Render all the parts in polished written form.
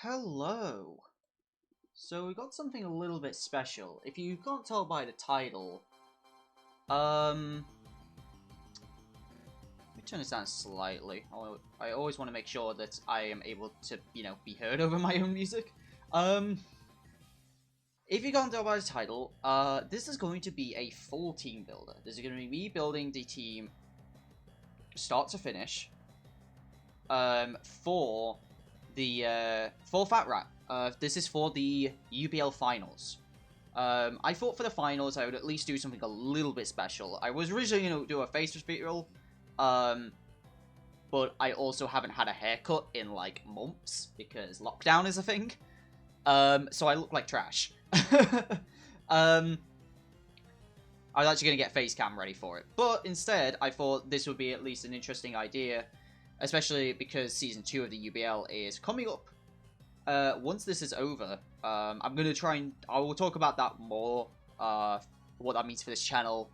Hello. So we got something a little bit special. If you can't tell by the title, let me turn this down slightly. I always want to make sure that I am able to, be heard over my own music. If you can't tell by the title, this is going to be a full team builder. This is going to be me building the team, start to finish, for Fat Rat. This is for the UBL finals. I thought for the finals I would at least do something a little bit special. I was originally going to do a face reveal, but I also haven't had a haircut in like months because lockdown is a thing. So I look like trash. I was actually going to get face cam ready for it, but instead I thought this would be at least an interesting idea, especially because Season 2 of the UBL is coming up. Once this is over, I'm going to try and... I will talk about that more, what that means for this channel,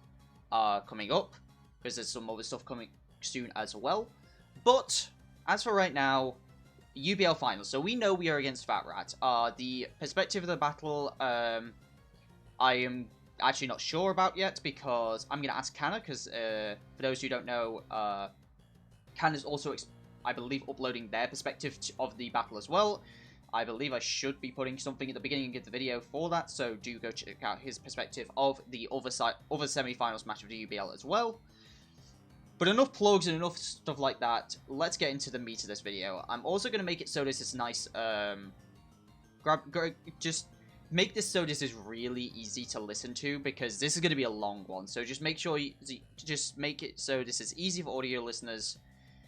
coming up, because there's some other stuff coming soon as well. But, as for right now, UBL Finals. So we know we are against Fat Rat. The perspective of the battle, I am actually not sure about yet, because I'm going to ask Kanna, because for those who don't know, Kanna's also, I believe, uploading their perspective of the battle as well. I believe I should be putting something at the beginning of the video for that, so do go check out his perspective of the other semi-finals match of the UBL as well. But enough plugs and enough stuff like that. Let's get into the meat of this video. I'm also going to make it so this is nice, just make this so this is really easy to listen to, because this is going to be a long one. So just make sure just make it so this is easy for audio listeners.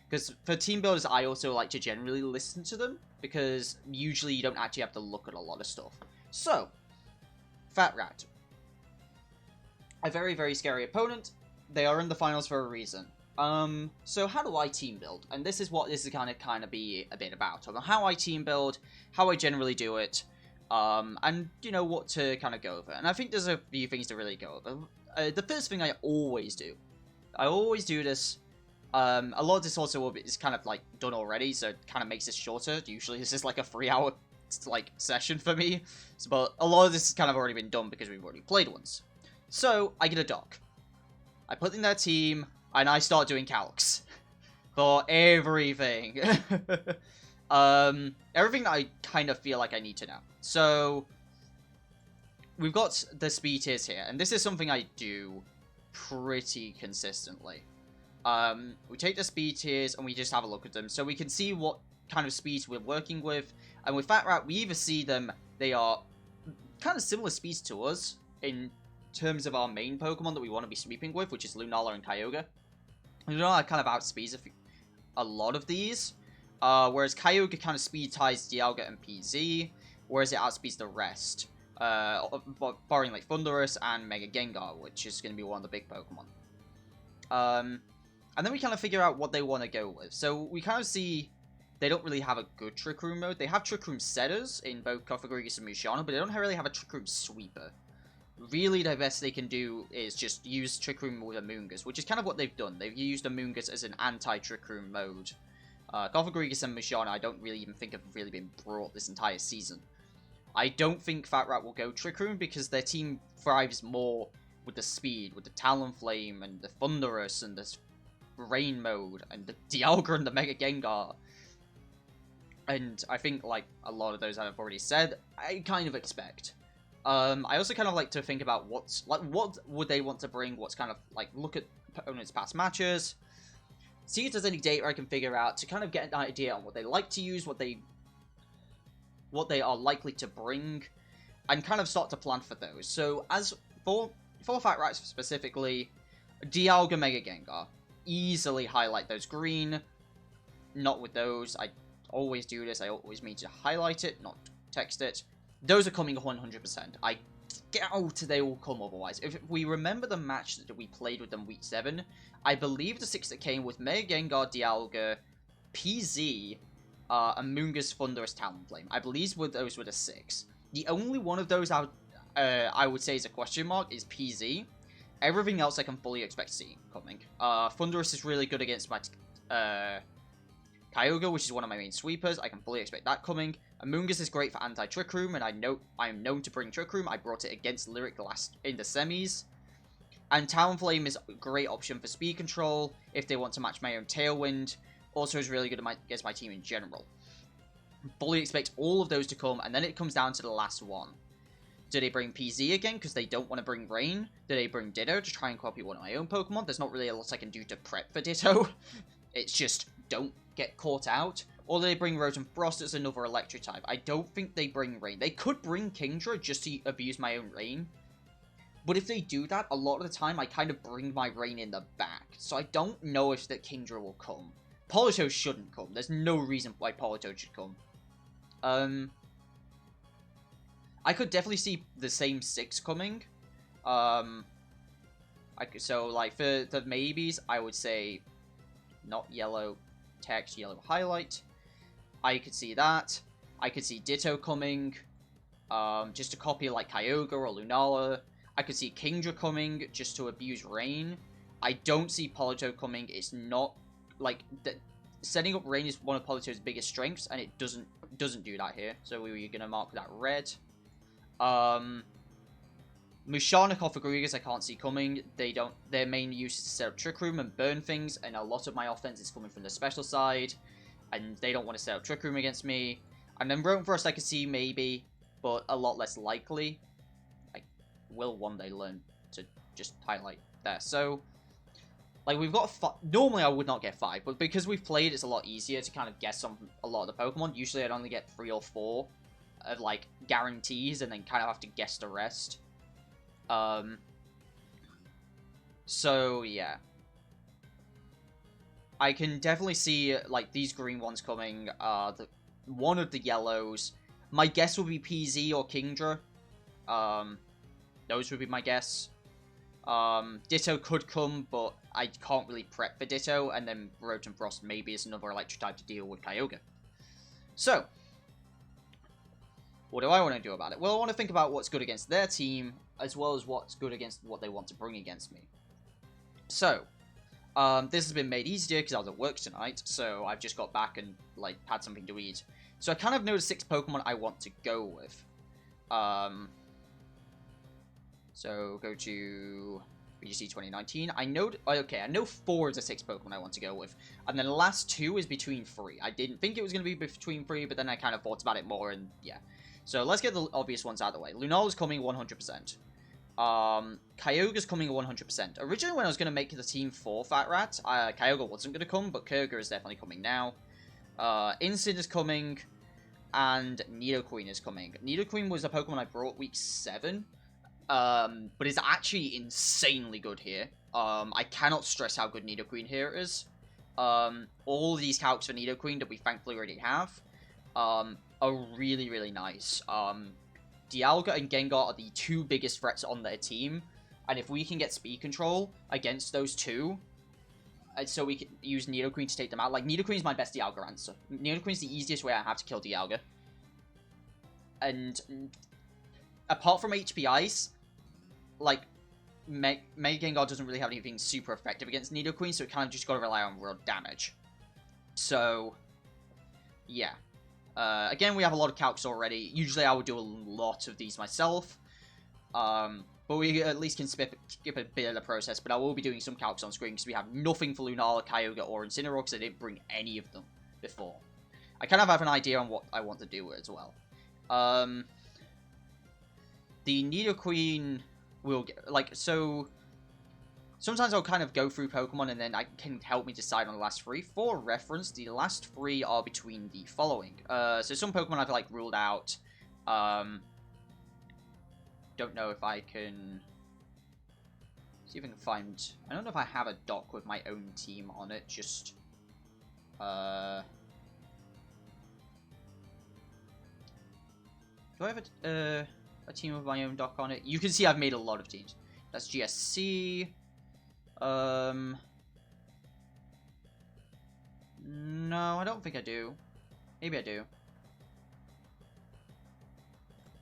Because for team builders, I also like to generally listen to them, because usually you don't actually have to look at a lot of stuff. So, Fat Rat. A very, very scary opponent. They are in the finals for a reason. So how do I team build? And this is what this is kind of be a bit about. How I team build, how I generally do it, and, you know, what to kind of go over. And I think there's a few things to really go over. The first thing I always do this. A lot of this also is kind of like done already, so it kind of makes this shorter. Usually this is like a 3-hour like session for me, so, but a lot of this has kind of already been done because we've already played once. So I get a doc, I put in their team, and I start doing calcs for everything. Everything that I kind of feel like I need to know. So we've got the speed tiers here, and this is something I do pretty consistently. We take the speed tiers and we just have a look at them, so we can see what kind of speeds we're working with. And with Fat Rat, we either see them, they are kind of similar speeds to us in terms of our main Pokemon that we want to be sweeping with, which is Lunala and Kyogre. Lunala kind of outspeeds a lot of these, whereas Kyogre kind of speed ties Dialga and PZ, whereas it outspeeds the rest, barring like Thundurus and Mega Gengar, which is going to be one of the big Pokemon. And then we kind of figure out what they want to go with. So we kind of see they don't really have a good Trick Room mode. They have Trick Room setters in both Cofagrigus and Musharna, but they don't really have a Trick Room sweeper. Really, the best they can do is just use Trick Room with Amoonguss, which is kind of what they've done. They've used Amoonguss as an anti-Trick Room mode. Cofagrigus and Musharna, I don't really even think have really been brought this entire season. I don't think Fat Rat will go Trick Room because their team thrives more with the speed, with the Talonflame and the Thundurus and the Rain mode and the Dialga and the Mega Gengar. And I think, like a lot of those I've already said, I kind of expect. I also kind of like to think about what would they want to bring, what's kind of like look at opponents' past matches, see if there's any data I can figure out to kind of get an idea on what they like to use, what they are likely to bring, and kind of start to plan for those. So as for Fat Rats specifically, Dialga, Mega Gengar. Easily highlight those green. Not with those. I always do this. I always mean to highlight it, not text it. Those are coming 100%. I doubt they will come otherwise. If we remember the match that we played with them week 7, I believe the 6 that came with Mega Gengar, Dialga, PZ, Amoonguss, Thundurus, Talonflame. I believe those were the 6. The only one of those I would say is a question mark is PZ. Everything else I can fully expect to see coming. Thundurus is really good against my Kyogre, which is one of my main sweepers. I can fully expect that coming. Amoonguss is great for anti-Trick Room, and I am known to bring Trick Room. I brought it against Lyric last in the semis. And Talonflame is a great option for speed control if they want to match my own Tailwind. Also is really good against my team in general. Fully expect all of those to come, and then it comes down to the last one. Do they bring PZ again because they don't want to bring Rain? Do they bring Ditto to try and copy one of my own Pokemon? There's not really a lot I can do to prep for Ditto. It's just don't get caught out. Or do they bring Rotom Frost as another electric type? I don't think they bring Rain. They could bring Kingdra just to abuse my own Rain. But if they do that, a lot of the time I kind of bring my Rain in the back. So I don't know if the Kingdra will come. Politoed shouldn't come. There's no reason why Politoed should come. I could definitely see the same 6 coming. So, like, for the maybes, I would say not yellow text, yellow highlight. I could see that. I could see Ditto coming. Just to copy, like, Kyogre or Lunala. I could see Kingdra coming just to abuse Rain. I don't see Politoed coming. It's not, like, setting up Rain is one of Politoed's biggest strengths, and it doesn't do that here. So we're going to mark that red. Mushark off of Gregas I can't see coming. Their main use is to set up Trick Room and burn things, and a lot of my offense is coming from the special side, and they don't want to set up Trick Room against me. And then Rotom Frost I could see maybe, but a lot less likely. I will one day learn to just highlight there. So, like, we've got normally I would not get 5, but because we've played, it's a lot easier to kind of guess on a lot of the Pokemon. Usually I'd only get 3 or 4 of, like, guarantees, and then kind of have to guess the rest. So, yeah. I can definitely see, like, these green ones coming, one of the yellows. My guess would be PZ or Kingdra. Those would be my guess. Ditto could come, but I can't really prep for Ditto, and then Rotom Frost maybe is another electric type to deal with Kyogre. So, what do I want to do about it? Well, I want to think about what's good against their team, as well as what's good against what they want to bring against me. So, this has been made easier because I was at work tonight, so I've just got back and, like, had something to eat. So I kind of know the 6 Pokemon I want to go with. So, go to BGC 2019. I know 4 of the 6 Pokemon I want to go with. And then the last 2 is between 3. I didn't think it was going to be between 3, but then I kind of thought about it more, and yeah. So, let's get the obvious ones out of the way. Lunala's coming 100%. Kyogre's coming 100%. Originally, when I was going to make the team for Fat Rat, Kyogre wasn't going to come, but Kyogre is definitely coming now. Incid is coming, and Nidoqueen is coming. Nidoqueen was a Pokemon I brought week 7. But it's actually insanely good here. I cannot stress how good Nidoqueen here is. All of these calcs for Nidoqueen that we thankfully already have, are really, really nice. Dialga and Gengar are the 2 biggest threats on their team, and if we can get speed control against those 2, so we can use Nidoqueen to take them out. Like, Nidoqueen is my best Dialga answer. Nidoqueen is the easiest way I have to kill Dialga. And apart from HP Ice, like, Mega Gengar doesn't really have anything super effective against Nidoqueen, so it kind of just gotta rely on raw damage. So, yeah. Again, we have a lot of calcs already. Usually I would do a lot of these myself. But we at least can skip a bit of the process. But I will be doing some calcs on screen because we have nothing for Lunala, Kyogre, or Incineroar because I didn't bring any of them before. I kind of have an idea on what I want to do as well. The Nidoqueen will get, like, so sometimes I'll kind of go through Pokemon and then I can help me decide on the last 3. For reference, the last 3 are between the following. So some Pokemon I've, like, ruled out. Don't know if I can see if I can find, I don't know if I have a doc with my own team on it, just do I have a team of my own doc on it? You can see I've made a lot of teams. That's GSC. No, I don't think I do. Maybe I do.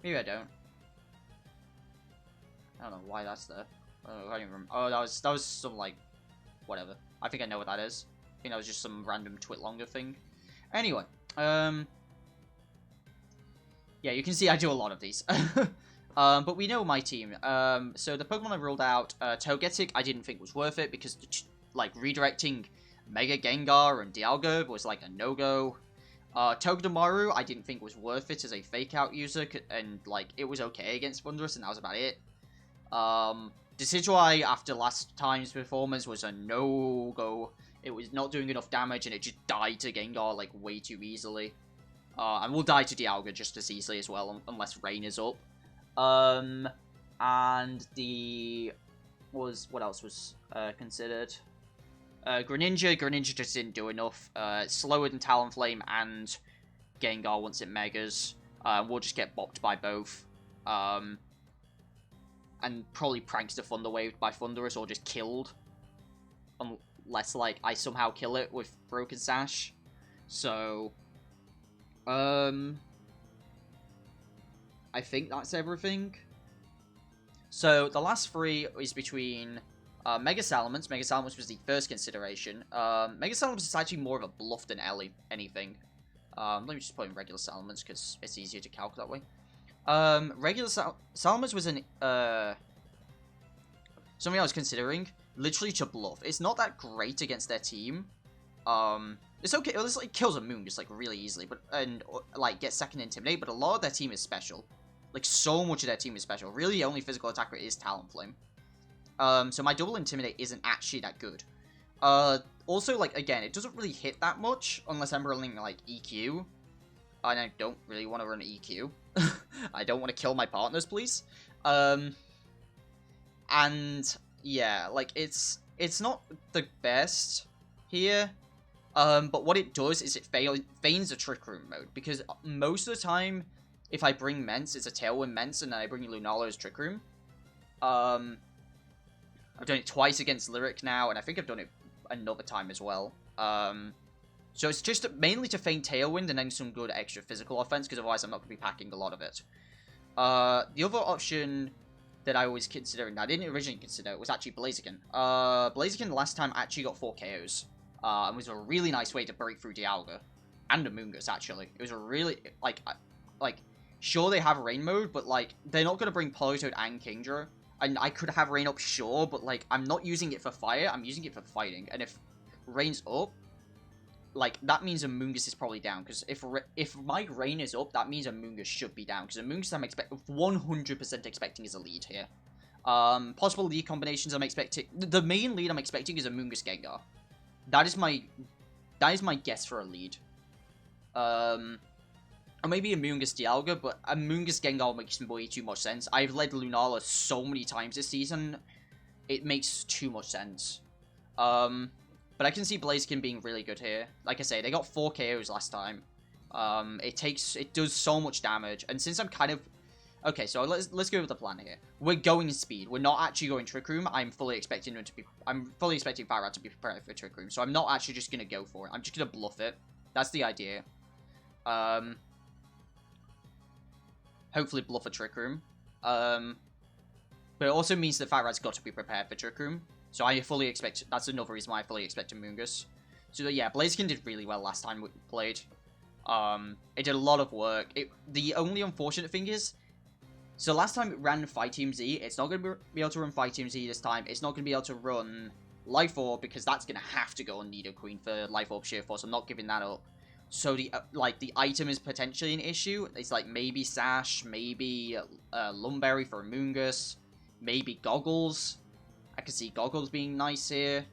Maybe I don't. I don't know why that's there. I can't even remember. Oh, that was some, like, whatever. I think I know what that is. I think that was just some random Twitlonger thing. Anyway, yeah, you can see I do a lot of these. But we know my team. So the Pokemon I rolled out, Togetic, I didn't think was worth it because, like, redirecting Mega Gengar and Dialga was, like, a no-go. Togedemaru, I didn't think was worth it as a fake-out user, and, like, it was okay against Thunderous, and that was about it. Decidueye, after last time's performance, was a no-go. It was not doing enough damage, and it just died to Gengar, like, way too easily. And will die to Dialga just as easily as well, unless Rain is up. And what else was considered? Greninja just didn't do enough. Slower than Talonflame and Gengar once it Megas. We'll just get bopped by both. And probably pranked to Thunder Wave by Thunderous or just killed. Unless, like, I somehow kill it with Broken Sash. So, I think that's everything. So, the last three is between Mega Salamence. Mega Salamence was the first consideration. Mega Salamence is actually more of a bluff than anything. Let me just put in regular Salamence because it's easier to calc that way. Regular Salamence was an something I was considering, literally to bluff. It's not that great against their team. It's okay. It like kills a Moongus like really easily, and like gets second Intimidate. But a lot of their team is special. Like so much of their team is special. Really, the only physical attacker is Talonflame. So my double Intimidate isn't actually that good. Also, like again, it doesn't really hit that much unless I'm running like EQ, and I don't really want to run EQ. I don't want to kill my partners, please. And yeah, like it's not the best here. But what it does is it feigns a Trick Room mode, because most of the time, if I bring Mence, it's a Tailwind Mence, and then I bring Lunala as Trick Room. I've done it twice against Lyric now, and I think I've done it another time as well. So it's just mainly to feign Tailwind and then some good extra physical offense, because otherwise I'm not going to be packing a lot of it. The other option that I was considering, that I didn't originally consider, was actually Blaziken. Blaziken last time actually got 4 KOs. And was a really nice way to break through Dialga. And Amoonguss, actually. It was a really, like, sure they have Rain mode, but, like, they're not going to bring Politoed and Kingdra. And I could have Rain up, sure, but, like, I'm not using it for fire, I'm using it for fighting. And if Rain's up, like, that means Amoonguss is probably down. Because if my Rain is up, that means Amoonguss should be down. Because Amoonguss I'm 100% expecting is a lead here. Possible lead combinations I'm expecting. The main lead I'm expecting is Amoonguss Gengar. That is my guess for a lead. Or maybe Amoonguss Dialga, but Amoonguss Gengar makes way too much sense. I've led Lunala so many times this season, it makes too much sense. But I can see Blaziken being really good here. Like I say, they got 4 KOs last time. It does so much damage, and since I'm kind of... Okay, so let's go with the plan here. We're going speed. We're not actually going Trick Room. I'm fully expecting Fire Rat to be prepared for Trick Room. So I'm not actually just gonna go for it. I'm just gonna bluff it. That's the idea. Hopefully bluff a Trick Room. But it also means that Fire Rat's got to be prepared for Trick Room. So I fully expect... That's another reason why I fully expect Amoonguss. So yeah, Blaziken did really well last time we played. It did a lot of work. The only unfortunate thing is... So last time it ran Fight Team Z, it's not going to be able to run Fight Team Z this time. It's not going to be able to run Life Orb, because that's going to have to go on Nidoqueen for Life Orb Sheer Force. I'm not giving that up. So the item is potentially an issue. It's like maybe Sash, maybe Lumberry for Amoonguss, maybe Goggles. I can see Goggles being nice here.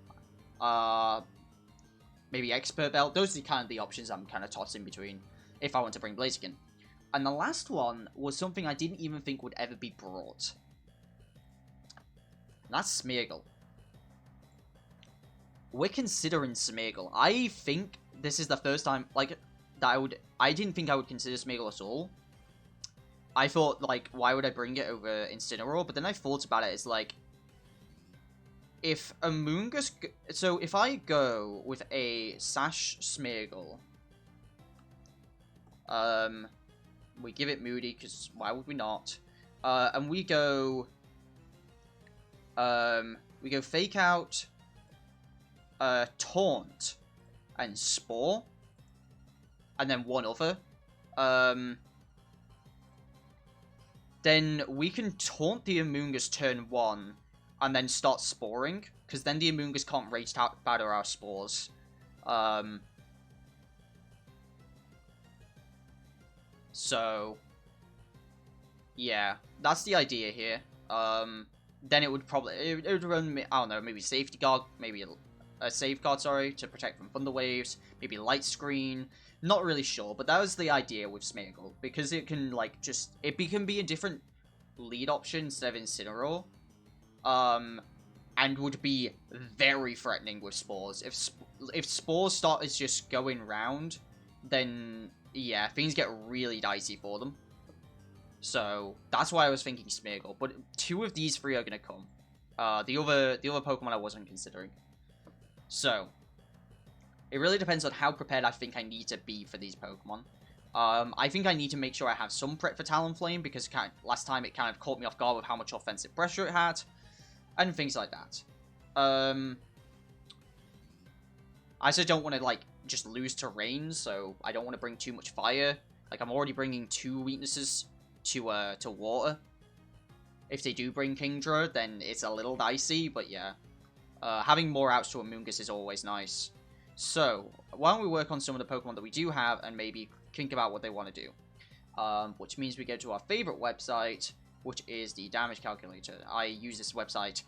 Maybe Expert Belt. Those are kind of the options I'm kind of tossing between if I want to bring Blaziken. And the last one was something I didn't even think would ever be brought. And that's Smeargle. We're considering Smeargle. I think this is the first time, like, that I didn't think I would consider Smeargle at all. I thought, like, why would I bring it over Incineroar? But then I thought about it, it's like, if Amoonguss... So, if I go with a Sash Smeargle... we give it Moody, because why would we not? And we go Fake Out, Taunt, and Spore. and then one other, then we can taunt the Amoongus turn 1 and then start sporing, because then the Amoongus can't rage batter our spores. So, yeah, that's the idea here. Then it would probably, it would run, I don't know, maybe safety guard, maybe a safeguard, sorry, to protect from thunder waves, maybe light screen, not really sure, but that was the idea with Smeargle, because it can, like, just, it can be a different lead option instead of Incineroar, and would be very threatening with Spores. If Spores start as just going round, then, yeah, things get really dicey for them. So, that's why I was thinking Smeargle, but 2 of these 3 are going to come. The other Pokemon I wasn't considering. So, it really depends on how prepared I think I need to be for these Pokemon. I think I need to make sure I have some prep for Talonflame, because last time it kind of caught me off guard with how much offensive pressure it had, and things like that. I also don't want to, like, just lose terrain, so I don't want to bring too much fire. Like, I'm already bringing 2 weaknesses to water. If they do bring Kingdra, then it's a little dicey, but yeah. Having more outs to Amoongus is always nice. So, why don't we work on some of the Pokemon that we do have, and maybe think about what they want to do. Which means we go to our favorite website, which is the damage calculator. I use this website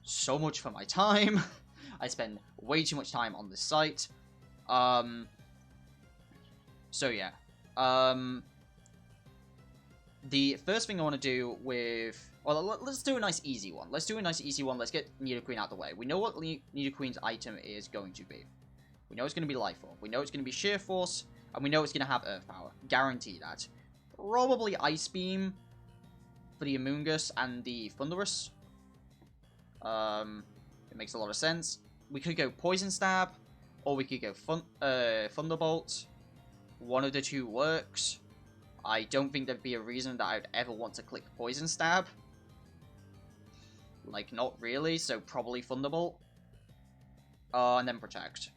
so much for my time. I spend way too much time on this site. So yeah. The first thing I want to do with... Well, let's do a nice easy one. Let's get Nidoqueen out of the way. We know what Nidoqueen's item is going to be. We know it's going to be Life Orb. We know it's going to be Sheer Force. And we know it's going to have Earth Power. Guarantee that. Probably Ice Beam for the Amoongus and the Thundurus. It makes a lot of sense. We could go Poison Stab. Or we could go Thunderbolt. One of the 2 works. I don't think there'd be a reason that I'd ever want to click Poison Stab. Like, not really, so probably Thunderbolt. And then Protect.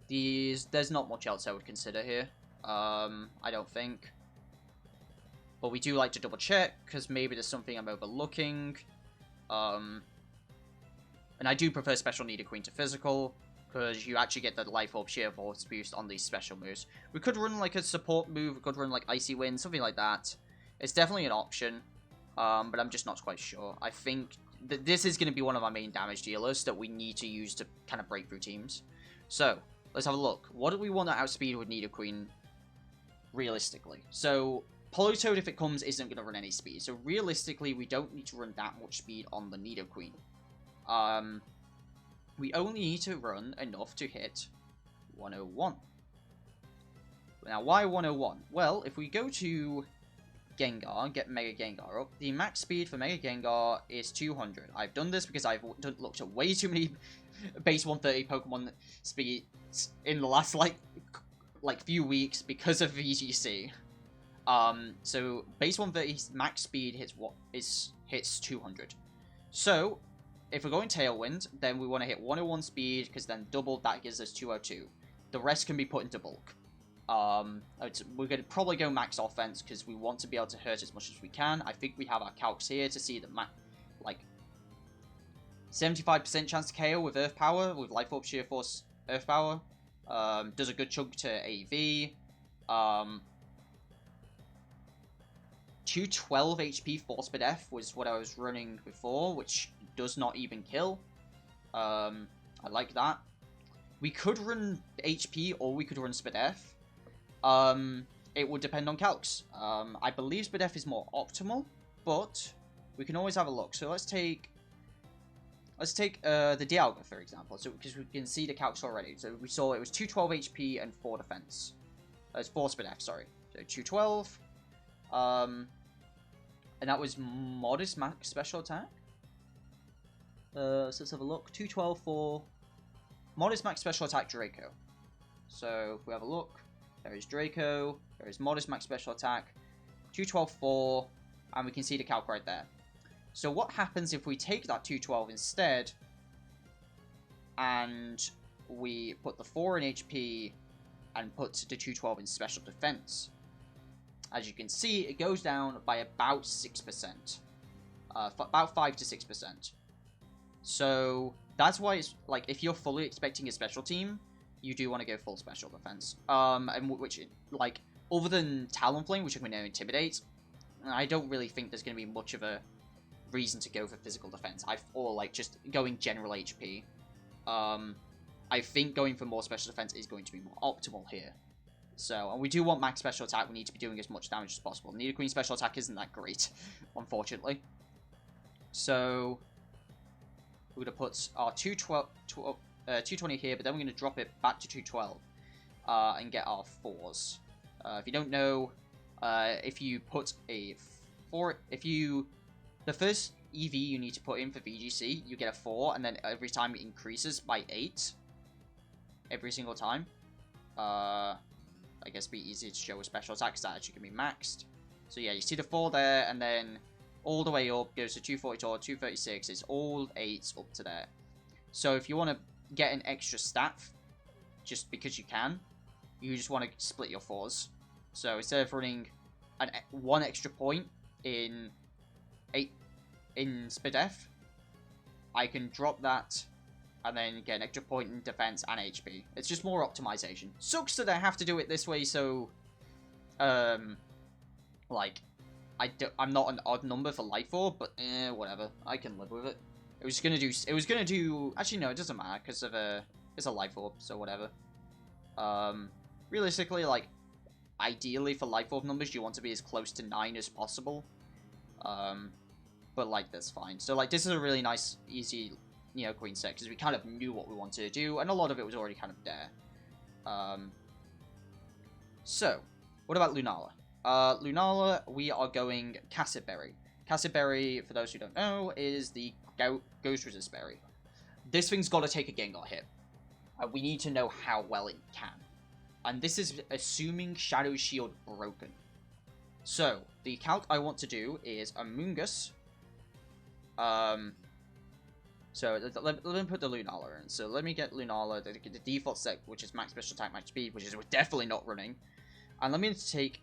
There's not much else I would consider here. I don't think. But we do like to double check, because maybe there's something I'm overlooking. And I do prefer Special Nidoqueen to Physical, because you actually get the Life Orb Sheer Force boost on these special moves. We could run like a support move, we could run like Icy Wind, something like that. It's definitely an option, but I'm just not quite sure. I think that this is going to be one of our main damage dealers that we need to use to kind of break through teams. So, let's have a look. What do we want to outspeed with Nidoqueen, realistically? So, Politoed, if it comes, isn't going to run any speed. So, realistically, we don't need to run that much speed on the Nidoqueen. We only need to run enough to hit 101. Now, why 101? Well, if we go to Gengar, get Mega Gengar up, the max speed for Mega Gengar is 200. I've done this because I've looked at way too many base 130 Pokemon speeds in the last, like few weeks because of VGC. So, base 130 max speed hits 200. So, if we're going Tailwind, then we want to hit 101 speed, because then double, that gives us 202. The rest can be put into bulk. We're going to probably go max offense, because we want to be able to hurt as much as we can. I think we have our calcs here to see that, like, 75% chance to KO with Earth Power, with Life Orb Sheer Force Earth Power. Does a good chunk to AV. 212 HP Force Speed F was what I was running before, which does not even kill. I like that. We could run HP or we could run Speed F. It would depend on calcs. I believe Speed F is more optimal, but we can always have a look. So let's take the Dialga, for example, so because we can see the calcs already. So we saw it was 212 HP and 4 defense. It's 4 Speed F, sorry. So 212. And that was modest max special attack. So let's have a look. 212 for modest max special attack Draco. So if we have a look, there is Draco, there is modest max special attack, 212 for, and we can see the calc right there. So what happens if we take that 212 instead, and we put the 4 in HP and put the 212 in special defense. As you can see, it goes down by about 6%. About 5 to 6%. So that's why it's like, if you're fully expecting a special team, you do want to go full special defense. And which, like, other than Talonflame, which I'm going to intimidate, I don't really think there's going to be much of a reason to go for physical defense. Or like just going general HP. I think going for more special defense is going to be more optimal here. So, and we do want max special attack. We need to be doing as much damage as possible. Nidoqueen Queen special attack isn't that great, unfortunately. So, we're going to put our 220 here, but then we're going to drop it back to 212 and get our 4s. If you don't know, if you put a 4, the first EV you need to put in for VGC, you get a 4, and then every time it increases by 8. Every single time. I guess it'd be easy to show a special attack because that actually can be maxed. So yeah, you see the 4 there, and then all the way up goes to 242, 236. It's all 8s up to there. So if you want to get an extra stat, just because you can, you just want to split your 4s. So instead of running one extra point in SPDF, I can drop that and then get an extra point in defense and HP. It's just more optimization. Sucks that I have to do it this way, so like I'm not an odd number for Life Orb, but whatever. I can live with it. It was gonna do. Actually, no, it doesn't matter because of it's a Life Orb, so whatever. Realistically, like, ideally for Life Orb numbers, you want to be as close to 9 as possible. But like, that's fine. So like, this is a really nice, easy Queen set because we kind of knew what we wanted to do, and a lot of it was already kind of there. So, what about Lunala? Lunala, we are going Cassid Berry. Cassid Berry, for those who don't know, is the Ghost Resist Berry. This thing's got to take a Gengar hit. We need to know how well it can. And this is assuming Shadow Shield broken. So, the calc I want to do is Amoonguss. So, let me put the Lunala in. So, let me get Lunala, the default set, which is max special attack, max speed, which is definitely not running. And let me take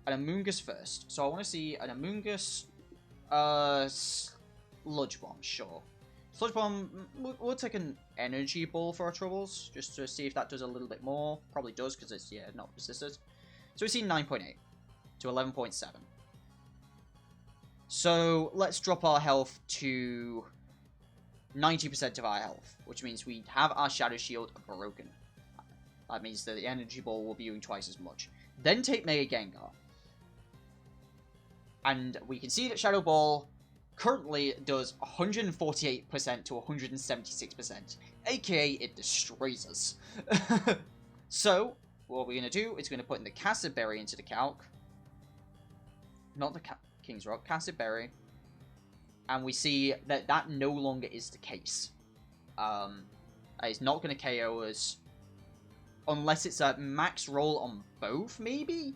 an Amoonguss first. So, I want to see an Amoonguss, Sludge Bomb, sure. Sludge Bomb, we'll take an Energy Ball for our troubles, just to see if that does a little bit more. Probably does, because it's, yeah, not resisted. So, we see 9.8 to 11.7. So, let's drop our health to 90% of our health, which means we have our Shadow Shield broken. That means that the Energy Ball will be doing twice as much. Then take Mega Gengar. And we can see that Shadow Ball currently does 148% to 176%. AKA, it destroys us. So, what we're going to do is going to put in the Cassid Berry into the calc. Not the King's Rock, Cassid Berry. And we see that that no longer is the case. It's not going to KO us. Unless it's a max roll on both, maybe?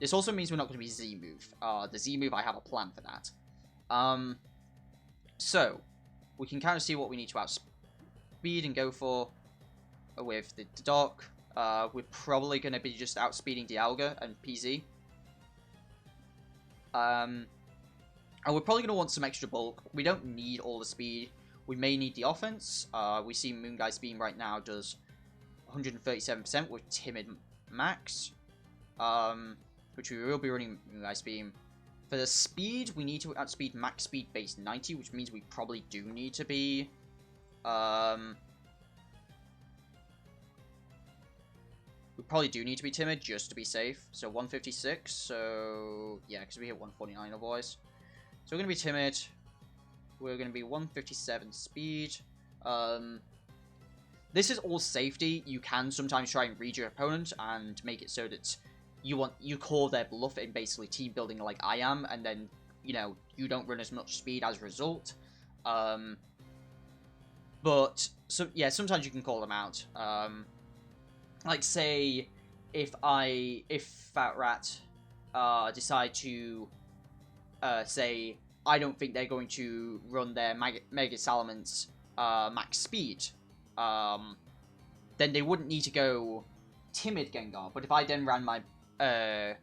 This also means we're not going to be Z-move. The Z-move, I have a plan for that. So, we can kind of see what we need to outspeed and go for with the Dark. We're probably going to be just outspeeding Dialga and PZ. And we're probably going to want some extra bulk. We don't need all the speed. We may need the offense. We see Moonguy's Beam right now does 137% with Timid Max. Which we will be running Moonguy's Beam. For the speed, we need to outspeed max speed base 90, which means we probably do need to be... we probably do need to be timid just to be safe. So 156, so... yeah, because we hit 149 otherwise. So we're going to be timid. We're going to be 157 speed. This is all safety. You can sometimes try and read your opponent and make it so that you call their bluff in basically team building like I am, and then, you don't run as much speed as a result. But, so, yeah, sometimes you can call them out. Like, say, if Fat Rat decide to say, I don't think they're going to run their Mega Salamence max speed. then they wouldn't need to go Timid Gengar. But if I then ran my Mega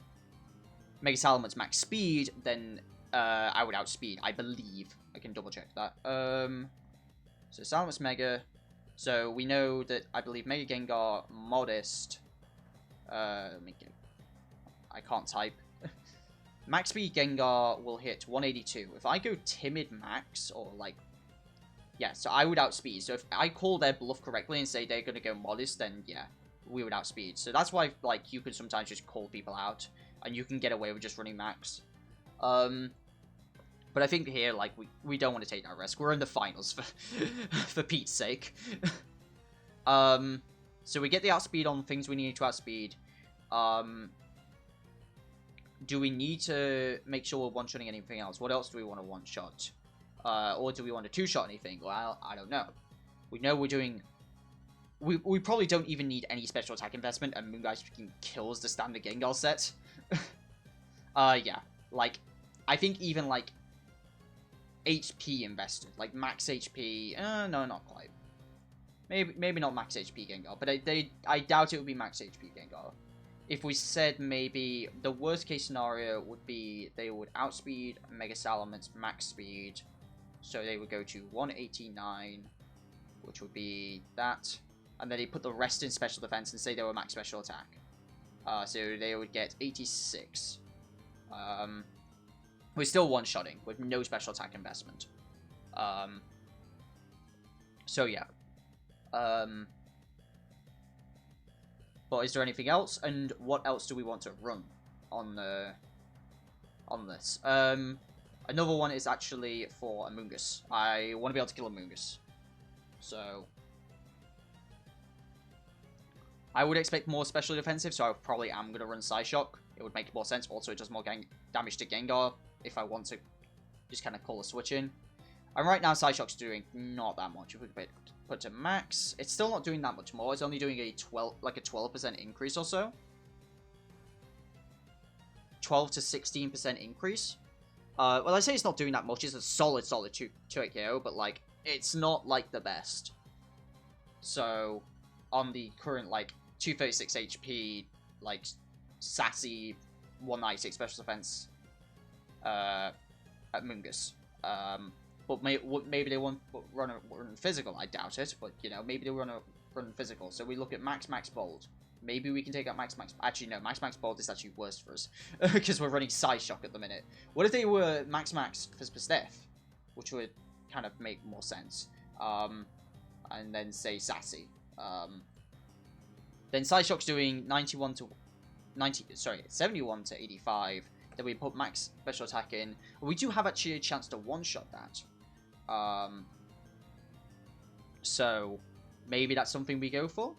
Salamence max speed, then I would outspeed, I believe. I can double check that. So Salamence Mega. So we know that I believe Mega Gengar Modest. I can't type. Max speed Gengar will hit 182. If I go Timid Max, or like, yeah, so I would outspeed. So if I call their bluff correctly and say they're gonna go Modest, then yeah, we would outspeed. So that's why, like, you can sometimes just call people out, and you can get away with just running Max. But I think here, like, we don't want to take that risk. We're in the finals, for Pete's sake. So we get the outspeed on things we need to outspeed. Do we need to make sure we're one-shotting anything else? What else do we want to one-shot? Or do we want to two-shot anything? Well, I don't know. We know we're doing... We probably don't even need any special attack investment, and Moongeist freaking kills the standard Gengar set. Yeah. Like, I think even, like, HP invested. Like, max HP... no, not quite. Maybe not max HP Gengar, but I doubt it would be max HP Gengar. If we said maybe the worst case scenario would be they would outspeed Mega Salamence max speed, so they would go to 189, which would be that, and then they put the rest in special defense and say they were max special attack. So they would get 86. We're still one-shotting with no special attack investment. So yeah. But is there anything else? And what else do we want to run on this? Another one is actually for Amoonguss. I want to be able to kill Amoonguss. So I would expect more special defensive, so I probably am going to run Psyshock. It would make more sense. Also, it does more damage to Gengar if I want to just kind of call a switch in. And right now, Psyshock's doing not that much. If we put to max, it's still not doing that much more. It's only doing a 12% increase or so. 12 to 16% increase. Well, I say it's not doing that much. It's a solid 2-hit KO, but like it's not like the best. So on the current like 236 HP, like sassy 196 special defense at Moongeus. But maybe they won't run physical. I doubt it, but you know, maybe they run physical. So we look at max bold. Maybe we can take out max. Actually, no, max bold is actually worse for us because we're running Psyshock at the minute. What if they were max for Steph, which would kind of make more sense. And then say sassy. Then Psyshock's doing 71 to 85. Then we put max special attack in. We do have actually a chance to one-shot that. So maybe that's something we go for.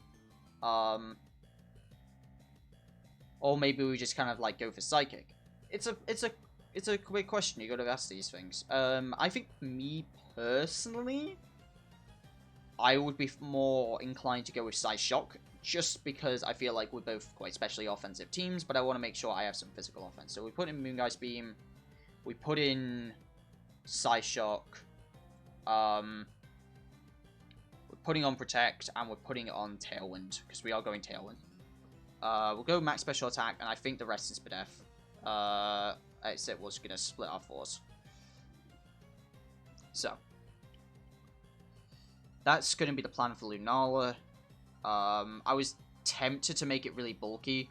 Or maybe we just kind of like go for Psychic. It's a quick question. You got to ask these things. I think me personally, I would be more inclined to go with Psyshock, just because I feel like we're both quite specially offensive teams, but I want to make sure I have some physical offense. So we put in Moongeist Beam, we put in Psyshock, we're putting on Protect, and we're putting it on Tailwind, because we are going Tailwind. We'll go max special attack, and I think the rest is Spadef. Except was going to split our force. So that's going to be the plan for Lunala. I was tempted to make it really bulky.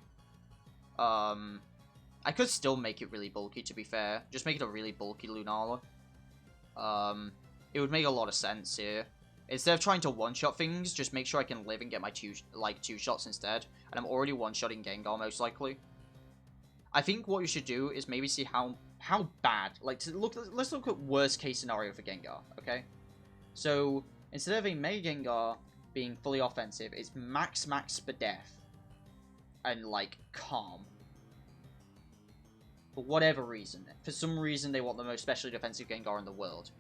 I could still make it really bulky, to be fair. Just make it a really bulky Lunala. It would make a lot of sense here. Instead of trying to one-shot things, just make sure I can live and get my two shots instead. And I'm already one-shotting Gengar, most likely. I think what you should do is maybe see how bad. Let's look at worst case scenario for Gengar, okay? So instead of a Mega Gengar being fully offensive, it's max Spadef and like Calm. For whatever reason. For some reason, they want the most specially defensive Gengar in the world.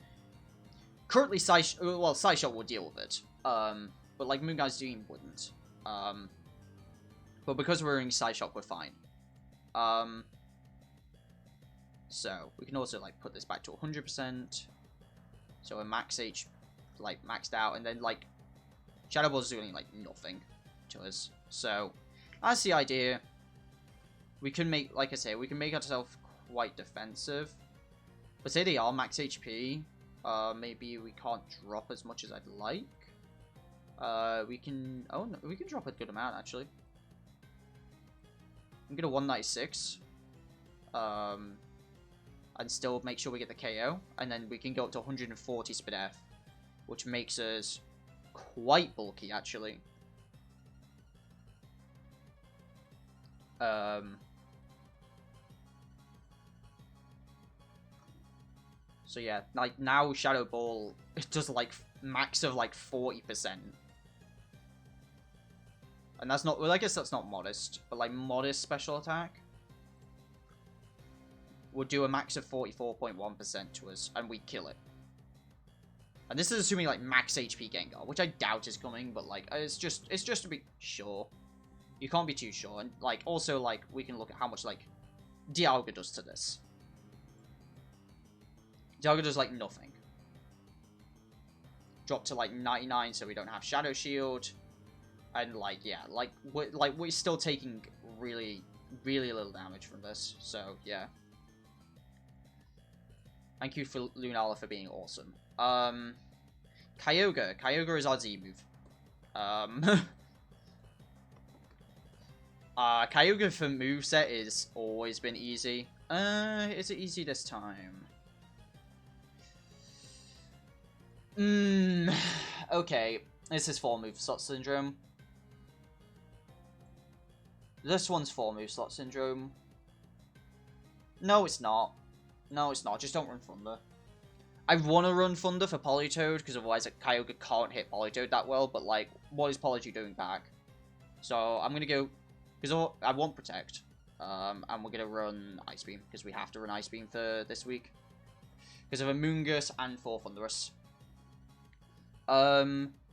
Currently, Psyshock will deal with it. But like Moongeist Dream wouldn't. But because we're in Psyshock, we're fine. So we can also like put this back to 100%. So we're maxed out, and then like Shadow Ball's doing like nothing. to us. So, that's the idea. We can make, like I say, we can make ourselves quite defensive. But say they are max HP, maybe we can't drop as much as I'd like. We can, oh no, we can drop a good amount actually. I'm gonna 196. And still make sure we get the KO. And then we can go up to 140 SPDF, which makes us quite bulky actually. So yeah, like now Shadow Ball, it does like max of like 40%. And that's not, well I guess that's not modest, but like modest special attack would do a max of 44.1% to us, and we kill it. And this is assuming like max HP Gengar, which I doubt is coming, but like it's just to be sure. You can't be too sure, and like also like we can look at how much like Dialga does to this. Dialga does like nothing. Drop to like 99, so we don't have Shadow Shield, and like yeah, like we're still taking really little damage from this. So yeah. Thank you for Lunala for being awesome. Kyogre. Kyogre is our Z move. Kyogre for moveset is always been easy. Is it easy this time? Okay. This is 4 move slot syndrome. This one's 4 move slot syndrome. No, it's not. No, it's not. Just don't run Thunder. I want to run Thunder for Politoed, because otherwise like, Kyogre can't hit Politoed that well, but like, what is Politoed doing back? So, I'm going to go, because I want Protect, and we're going to run Ice Beam, because we have to run Ice Beam for this week. Because of Amoonguss and 4 Thunderous.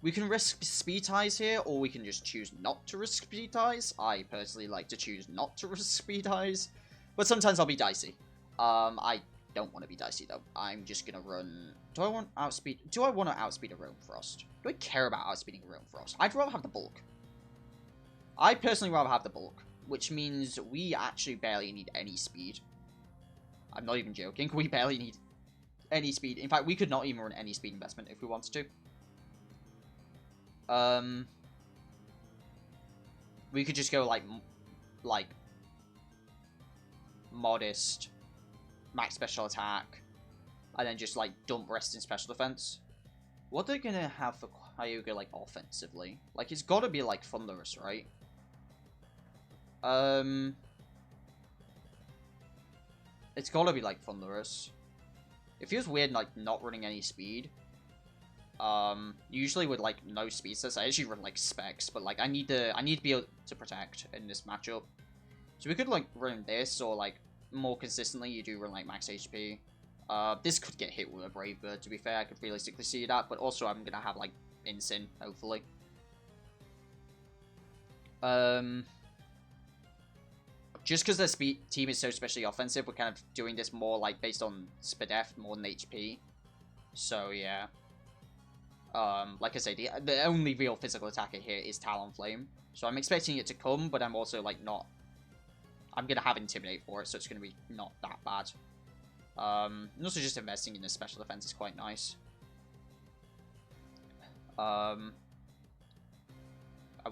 We can risk Speed Ties here, or we can just choose not to risk Speed Ties. I personally like to choose not to risk Speed Ties, but sometimes I'll be dicey. I don't want to be dicey though. I'm just gonna run. Do I want to outspeed a Roam Frost? Do I care about outspeeding a Roam Frost? I'd rather have the bulk. I personally rather have the bulk, which means we actually barely need any speed. I'm not even joking. We barely need any speed. In fact, we could not even run any speed investment if we wanted to. We could just go like modest, max special attack, and then just like dump rest in special defense. What they're gonna have for Kyogre like offensively? Like it's gotta be like Thunderous, right? It's gotta be like Thunderous. It feels weird like not running any speed. Usually with like no speed sets, I actually run like specs, but like I need to be able to protect in this matchup. So we could like run this, or like more consistently you do run like max HP. This could get hit with a Brave Bird, to be fair. I could realistically see that, but also I'm gonna have like Incin, hopefully. Just because their team is so specially offensive, we're kind of doing this more like based on SPDF more than HP. So yeah. Like I say, the only real physical attacker here is Talonflame. So I'm expecting it to come, but I'm also like not. I'm gonna have Intimidate for it, so it's gonna be not that bad. And also just investing in the special defense is quite nice. I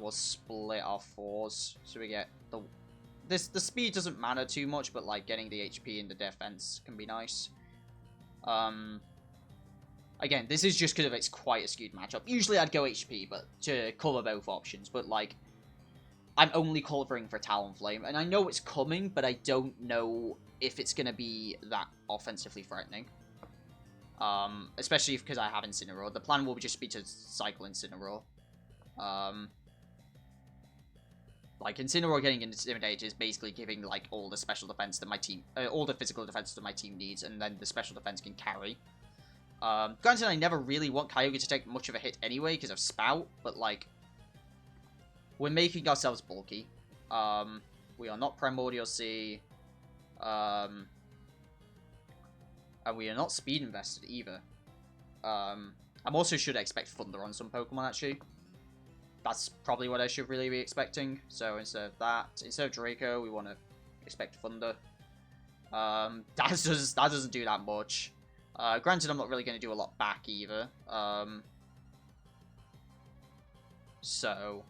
will split our 4s, so we get the speed doesn't matter too much, but like getting the HP and the defense can be nice. Again, this is just because it's quite a skewed matchup. Usually I'd go HP, but to cover both options, but like I'm only covering for Talonflame, and I know it's coming, but I don't know if it's gonna be that offensively threatening. Especially because I have Incineroar. The plan will just be to cycle Incineroar. Like Incineroar getting Intimidated is basically giving like all the special defense that my team, all the physical defense that my team needs, and then the special defense can carry. Granted, I never really want Kyogre to take much of a hit anyway because of Spout, but like we're making ourselves bulky. We are not Primordial Sea. And we are not speed invested either. I'm also should expect Thunder on some Pokemon actually. that's probably what I should really be expecting. So instead of that, instead of Draco, we want to expect Thunder. That doesn't do that much. Granted, I'm not really going to do a lot back either. So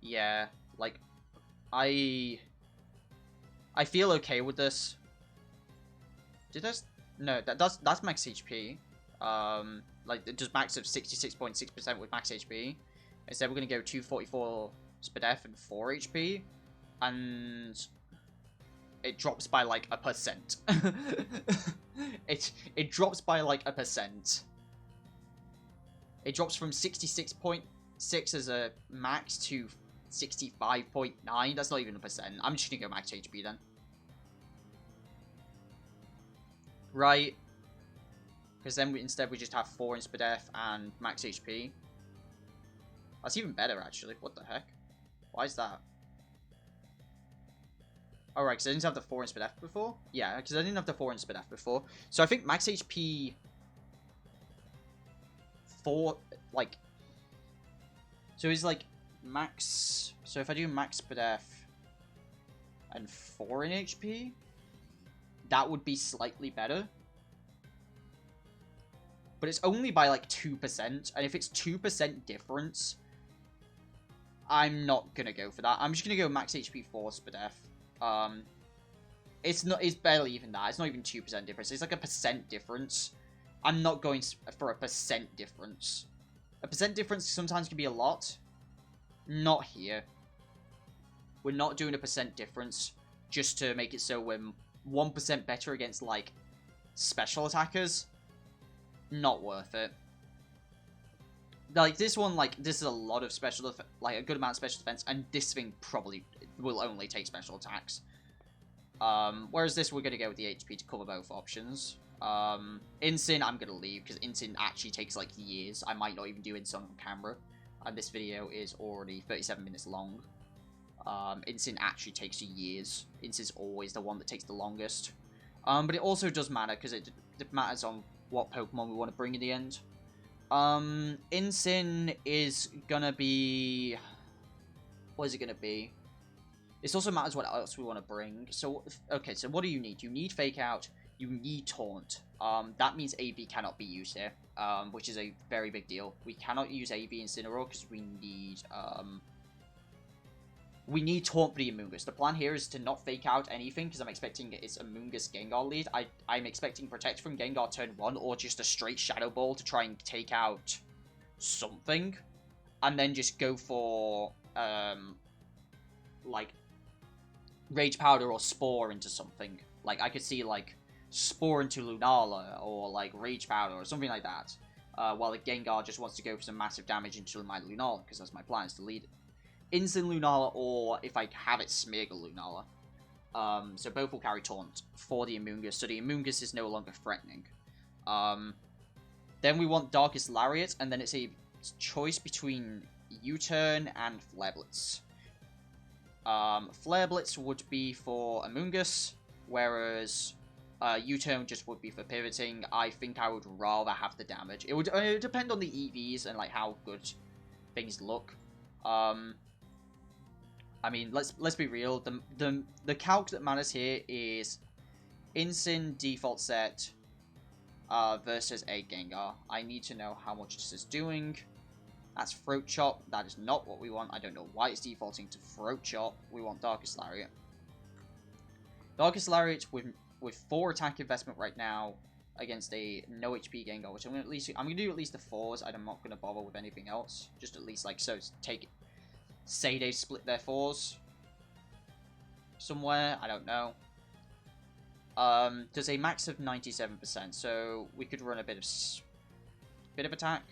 yeah, like I feel okay with this. Did I? No, that's max HP. Like just max of 66.6% with max HP. Instead, we're gonna go 244 SPDF and 4 HP, and it drops by like 1%. it drops by like 1%. It drops from 66.6 as a max to 65.9. That's not even 1%. I'm just gonna go max HP then. Right. Because then instead we just have 4 in SPDF and max HP. That's even better, actually. What the heck? Why is that? Alright, because I didn't have the 4 in SPDF before? Yeah, because I didn't have the 4 in SPDF before. So I think max HP... 4... Like... So it's like max... So if I do max SPDF and 4 in HP, that would be slightly better. But it's only by like 2%, and if it's 2% difference, I'm not gonna go for that. I'm just gonna go max HP 4 SPDF. It's barely even that. It's not even 2% difference. It's like a percent difference. I'm not going for a percent difference. A percent difference sometimes can be a lot. Not here. We're not doing a percent difference just to make it so we're 1% better against like special attackers. Not worth it. Like this one, like this is a lot of special, like a good amount of special defense, and this thing probably will only take special attacks. Whereas this, we're gonna go with the HP to cover both options. Insyn, I'm gonna leave because Insyn actually takes like years. I might not even do Insyn on camera, and this video is already 37 minutes long. Insyn actually takes years. Insyn's always the one that takes the longest. But it also does matter because it matters on what Pokemon we want to bring in the end. Insyn is gonna be... What is it gonna be? This also matters what else we want to bring. So, okay, so what do you need? You need Fake Out, you need Taunt. That means AV cannot be used here, which is a very big deal. We cannot use AV Incineroar because we need Taunt for the Amoonguss. The plan here is to not fake out anything, because I'm expecting it's Amoonguss Gengar lead. I'm expecting Protect from Gengar turn 1, or just a straight Shadow Ball to try and take out something. And then just go for, like, Rage Powder or Spore into something. Like, I could see, like, Spore into Lunala, or, like, Rage Powder, or something like that. While the Gengar just wants to go for some massive damage into my Lunala, because that's my plan, is to lead it. Instant Lunala, or if I have it, Smeargle Lunala. So both will carry Taunt for the Amoonguss, so the Amoonguss is no longer threatening. Then we want Darkest Lariat, and then it's a choice between U-Turn and Flare Blitz. Flare Blitz would be for Amoonguss, whereas U-Turn just would be for pivoting. I think I would rather have the damage. It would depend on the EVs and like how good things look. I mean, let's be real. The calc that matters here is Insyn default set versus a Gengar. I need to know how much this is doing. That's Throat Chop. That is not what we want. I don't know why it's defaulting to Throat Chop. We want Darkest Lariat. Darkest Lariat with 4 attack investment right now against a no HP Gengar, which I'm gonna do at least the 4s. I'm not gonna bother with anything else. Just at least like so take it. Say they split their 4s somewhere, I don't know. Does a max of 97%, so we could run a bit of attack.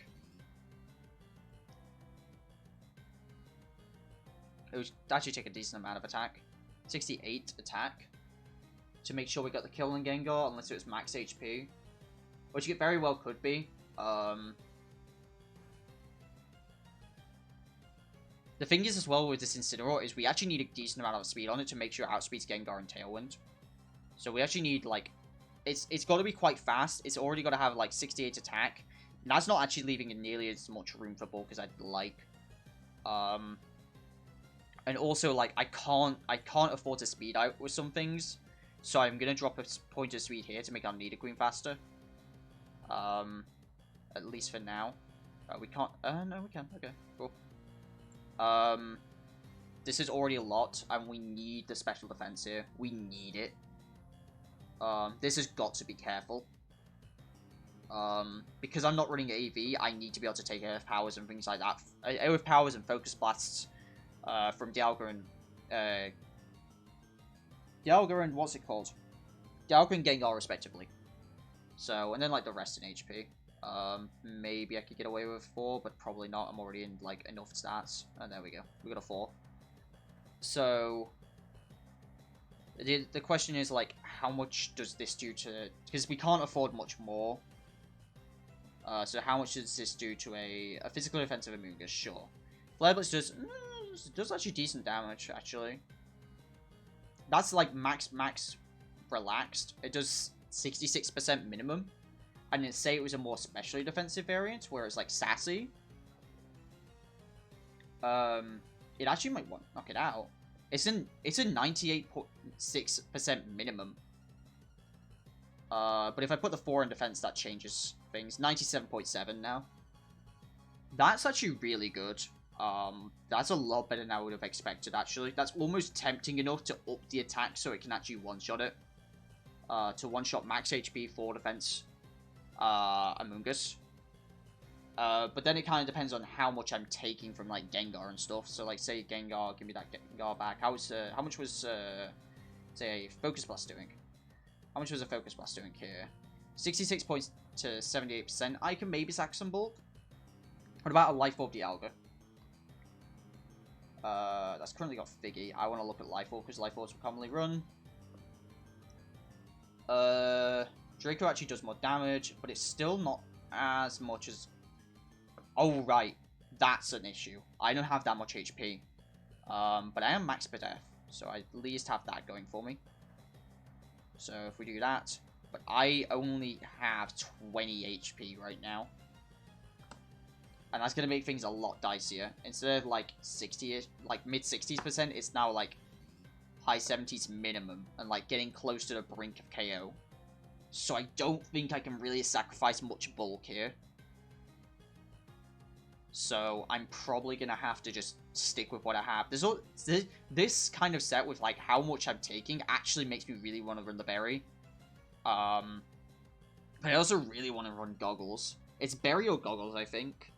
It would actually take a decent amount of attack. 68 attack to make sure we got the kill on Gengar, unless it was max HP, which it very well could be. The thing is as well with this Incineroar is we actually need a decent amount of speed on it to make sure it outspeeds Gengar and Tailwind. So we actually need like, it's got to be quite fast. It's already got to have like 68 attack. And that's not actually leaving nearly as much room for Bulk as I'd like. And also, like, I can't afford to speed out with some things, so I'm gonna drop a point of speed here to make our Nido Queen faster. At least for now. We can't. No, we can. Okay, cool. This is already a lot, and we need the special defense here. We need it. This has got to be careful. Because I'm not running AV, I need to be able to take Earth Powers and things like that. Earth Powers and Focus Blasts from Dialga and what's it called? Dialga and Gengar respectively. So, and then like the rest in HP. Maybe I could get away with 4, but probably not. I'm already in like enough stats. And there we go. We got a 4. So the question is like, how much does this do to? Because we can't afford much more. So how much does this do to a physical defensive Amoonguss? Sure. Flare Blitz does actually decent damage, actually. That's like max relaxed. It does 66% minimum. And then say it was a more specially defensive variant, where it's like sassy. It actually might knock it out. It's a 98.6% minimum. But if I put the 4 in defense, that changes things. 97.7 now. That's actually really good. That's a lot better than I would have expected, actually. That's almost tempting enough to up the attack so it can actually one-shot it. To one-shot max HP, 4 defense, Amoonguss. But then it kind of depends on how much I'm taking from, like, Gengar and stuff. So, like, say Gengar, give me that Gengar back. How much was, say, Focus Blast doing? How much was a Focus Blast doing here? 66 points to 78%. I can maybe sack some bulk. What about a Life Orb Dialga? That's currently got Figgy. I want to look at Life Orb, because Life Orbs will commonly run. Draco actually does more damage, but it's still not as much as... Oh, right. That's an issue. I don't have that much HP. But I am max per death, so I at least have that going for me. So if we do that... But I only have 20 HP right now. And that's going to make things a lot dicier. Instead of like 60-ish, like mid-60s%, it's now like high 70s minimum. And like getting close to the brink of KO. So I don't think I can really sacrifice much bulk here. So I'm probably going to have to just stick with what I have. This kind of set with like how much I'm taking actually makes me really want to run the berry. But I also really want to run Goggles. It's berry or Goggles, I think.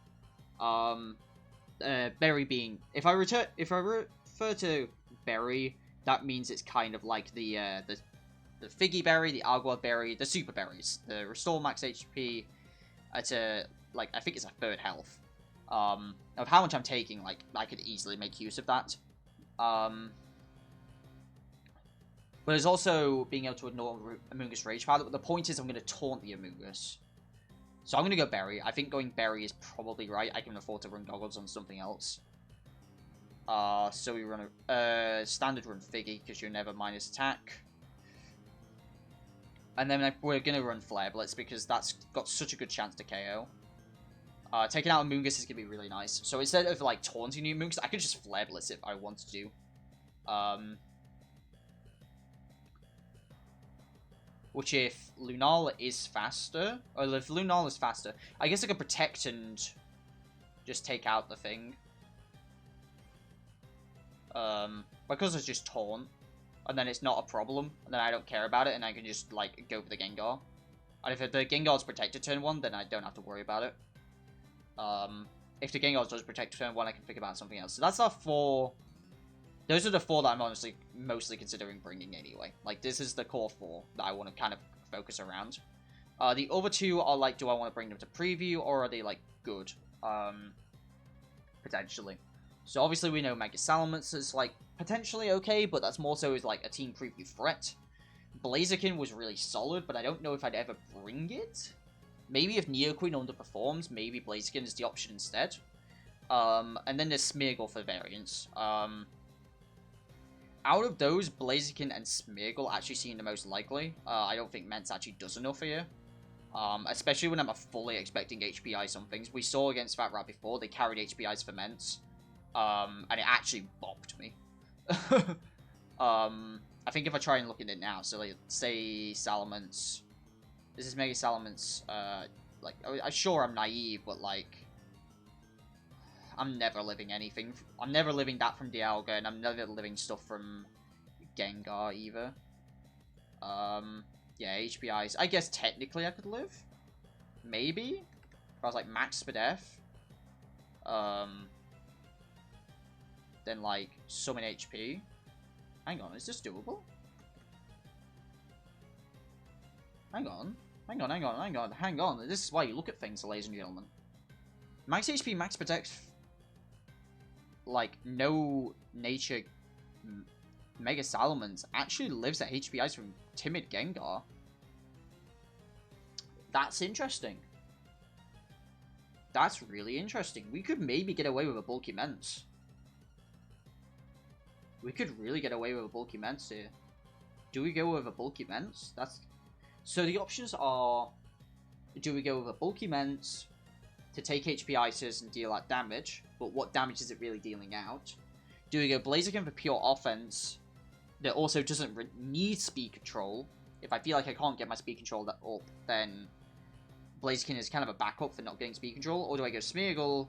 Berry being... If I refer to berry, that means it's kind of like the Figgy berry, the Agua berry, the super berries. The restore max HP to, like, I think it's a 3rd health. Of how much I'm taking, like, I could easily make use of that. But there's also being able to ignore Amoonguss Rage Powder. But the point is I'm going to taunt the Amoonguss. So I'm going to go Berry. I think going Berry is probably right. I can afford to run Goggles on something else. So we run a standard run Figgy, because you're never minus attack. And then we're going to run Flare Blitz, because that's got such a good chance to KO. Taking out Amoonguss is going to be really nice. So instead of like taunting the Amoonguss, I could just Flare Blitz if I want to do. Which if Lunala is faster, or if Lunala is faster, I guess I could protect and just take out the thing. Because it's just taunt, and then it's not a problem, and then I don't care about it, and I can just like go for the Gengar. And if the Gengar's protected turn 1, then I don't have to worry about it. If the Gengar does protect turn 1, I can think about something else. So that's our 4. Those are the 4 that I'm honestly mostly considering bringing anyway. Like, this is the core 4 that I want to kind of focus around. The other 2 are like, do I want to bring them to preview, or are they, like, good? Potentially. So, obviously, we know Mega Salamence is, like, potentially okay, but that's more so as, like, a team preview threat. Blaziken was really solid, but I don't know if I'd ever bring it. Maybe if Neoqueen underperforms, maybe Blaziken is the option instead. And then there's Smeargle for variants. Out of those, Blaziken and Smeargle actually seem the most likely. I don't think Mence actually does enough here. Especially when I'm fully expecting HPIs on things. We saw against Fat Rat before, they carried HPIs for Mence. And it actually bopped me. I think if I try and look at it now, so like, say Salamence, this is Mega Salamence, like, I'm sure I'm naive, but like, I'm never living anything, I'm never living that from Dialga, and I'm never living stuff from Gengar either. Yeah, HPIs, I guess technically I could live, maybe, if I was like max Spadef, then like summon HP. Hang on, is this doable? Hang on. This is why you look at things, ladies and gentlemen. Max HP, max Protect, like, no nature Mega Salamence actually lives at HPIs from Timid Gengar. That's interesting. That's really interesting. We could maybe get away with a Bulky Mence. We could really get away with a Bulky Mence here. Do we go with a Bulky Mence? That's... So the options are... Do we go with a Bulky Mence to take HP Ices and deal out damage, but what damage is it really dealing out? Do we go Blaziken for pure offense that also doesn't need speed control? If I feel like I can't get my speed control up, then Blaziken is kind of a backup for not getting speed control. Or do I go Smeargle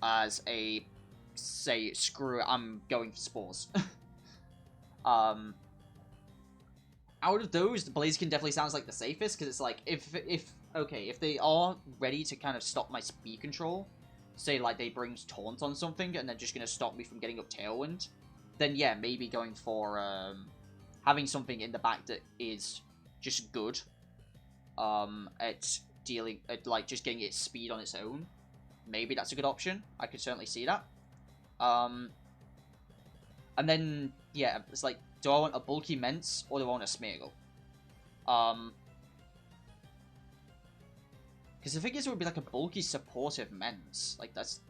as a... say, screw it, I'm going for Spores. Out of those, the Blaziken definitely sounds like the safest, because it's like, if they are ready to kind of stop my speed control, say like they bring Taunt on something, and they're just going to stop me from getting up Tailwind, then yeah, maybe going for, having something in the back that is just good, at dealing, at like just getting its speed on its own. Maybe that's a good option. I could certainly see that. And then, yeah, it's like, do I want a Bulky Mence, or do I want a Smeargle? Because the thing is, it would be like a bulky supportive Mence. Like, it's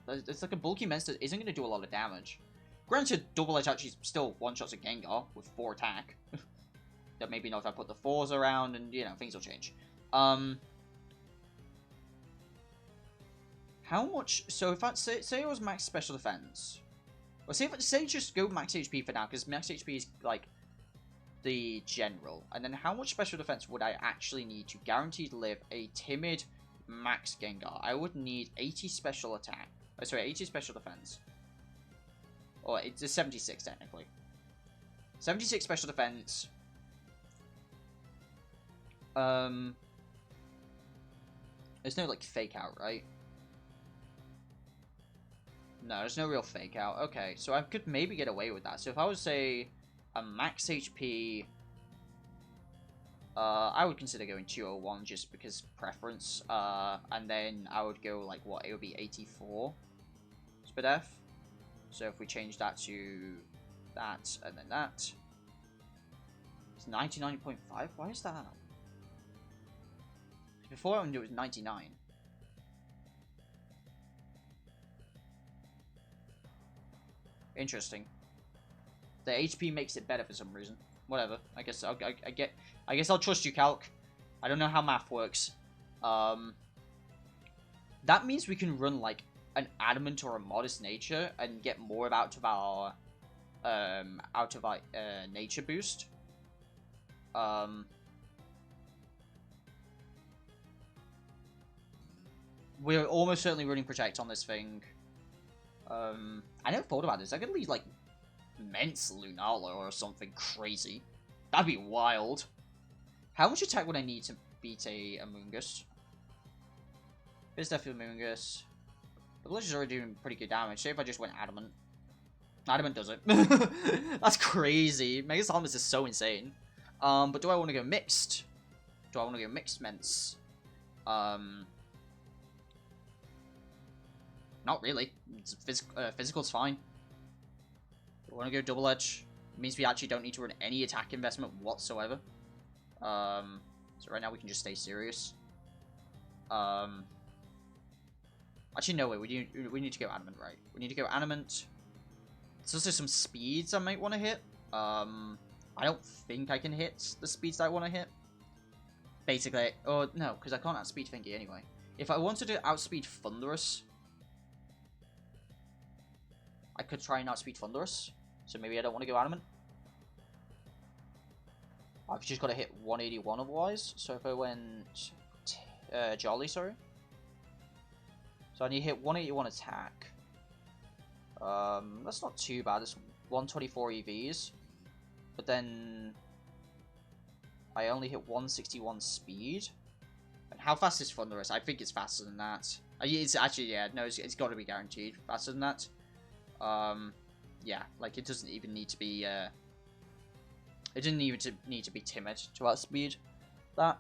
like a bulky Mence that isn't going to do a lot of damage. Granted, Double Edge actually still one-shots a Gengar with 4 attack. That maybe not if I put the 4s around, and, you know, things will change. How much... So, if I say it was max special defense... Well, say just go max HP for now, because max HP is, like, the general. And then how much special defense would I actually need to guaranteed live a timid max Gengar? I would need 80 special attack. Oh, sorry, 80 special defense. Or it's a 76, technically. 76 special defense. There's no, like, fake out, right? No, there's no real fake out. Okay, so I could maybe get away with that. So if I was, say, a max HP, I would consider going 201 just because preference. And then I would go, like, what? It would be 84 Spadef. So if we change that to that, and then that. It's 99.5? Why is that? Before I knew it was 99. Interesting. The HP makes it better for some reason. Whatever. I guess I guess I'll trust you, Calc. I don't know how math works. That means we can run like an adamant or a modest nature and get more out of our nature boost. We're almost certainly running protect on this thing. I never thought about this. I could leave, like, Mence Lunala or something crazy. That'd be wild. How much attack would I need to beat a Amoonguss? Here's definitely Amoonguss. The Glitch is already doing pretty good damage. Say if I just went Adamant. Adamant does it. That's crazy. Mega Salamence is so insane. But do I want to go mixed? Do I want to go mixed Mence? Not really. It's physical's fine. We want to go double edge. It means we actually don't need to run any attack investment whatsoever. So right now we can just stay serious. Actually, no way. We need to go adamant, right? We need to go adamant. There's also some speeds I might want to hit. I don't think I can hit the speeds that I want to hit. Basically, oh no, because I can't outspeed Thingy anyway. If I wanted to outspeed Thundurus, I could try and outspeed Thunderous, so maybe I don't want to go Adamant. I've just got to hit 181 otherwise, so if I went Jolly, sorry. So I need to hit 181 attack. That's not too bad, it's 124 EVs. But then I only hit 161 speed. And how fast is Thunderous? I think it's faster than that. It's actually, yeah, no, it's got to be guaranteed faster than that. Yeah, like it doesn't even need to be, it didn't even need to be timid to outspeed that.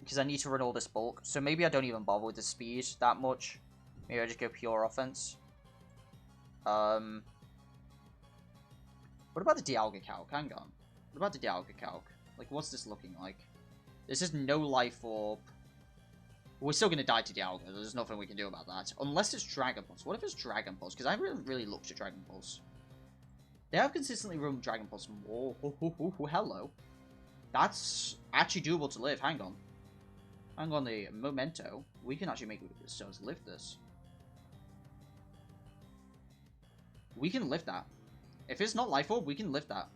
Because I need to run all this bulk. So maybe I don't even bother with the speed that much. Maybe I just go pure offense. What about the Dialga Calc? Hang on. What about the Dialga Calc? Like, what's this looking like? This is no life orb. We're still going to die to Dialga. There's nothing we can do about that. Unless it's Dragon Pulse. What if it's Dragon Pulse? Because I haven't really looked at Dragon Pulse. They have consistently run Dragon Pulse more. Hello. That's actually doable to live. Hang on. Hang on, the Memento. We can actually make ourselves lift this. We can lift that. If it's not Life Orb, we can lift that.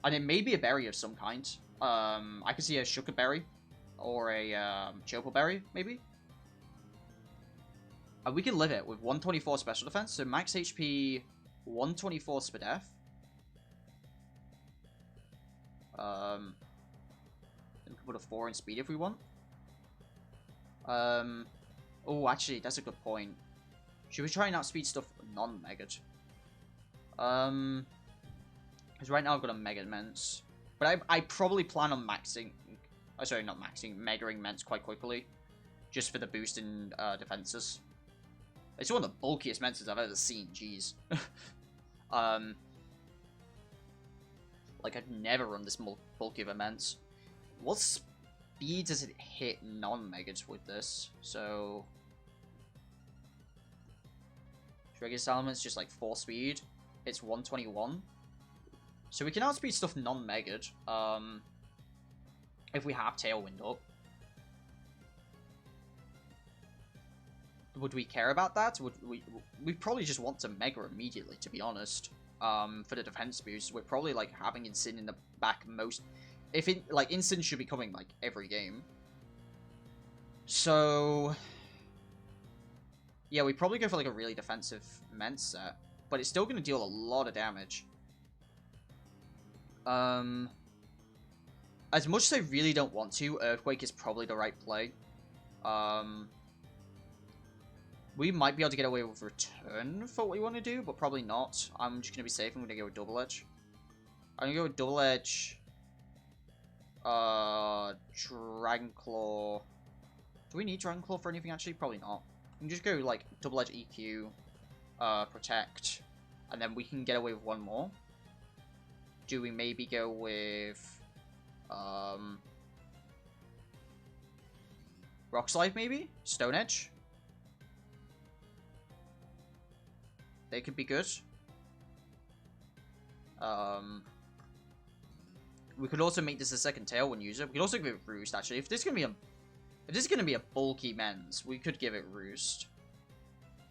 And it may be a berry of some kind. I could see a Shuka Berry. Or a Chopo Berry, maybe. And we can live it with 124 special defense. So max HP, 124 Spadef. And we can put a 4 in speed if we want. Oh, actually, that's a good point. Should we try and outspeed stuff non-Megad? Because right now I've got a Mega Immense. But I probably plan on maxing... Oh, sorry, not maxing. Megaing Immense quite quickly. Just for the boost in defenses. It's one of the bulkiest Menses I've ever seen. Jeez. Like, I've never run this bulky of Immense. What speed does it hit non-Megads with this? So... Regular Element's just like 4 speed. It's 121. So we can outspeed stuff non-Megad. If we have Tailwind up. Would we care about that? Would we probably just want to Mega immediately, to be honest. For the defense boost. We're probably like having Incin in the back most... If it, like, Incin should be coming like every game. So... Yeah, we probably go for like a really defensive Immense set. But it's still going to deal a lot of damage. As much as I really don't want to, Earthquake is probably the right play. We might be able to get away with Return for what we want to do, but probably not. I'm just going to be safe. I'm going to go with Double Edge. I'm going to go with Double Edge. Dragon Claw. Do we need Dragon Claw for anything, actually? Probably not. We can just go, like, Double Edge EQ, Protect, and then we can get away with one more. Do we maybe go with, Rock Slide, maybe? Stone Edge? They could be good. We could also make this a second Tailwind user. We could also give it Roost, actually. If this is going to be a bulky Men's, we could give it Roost.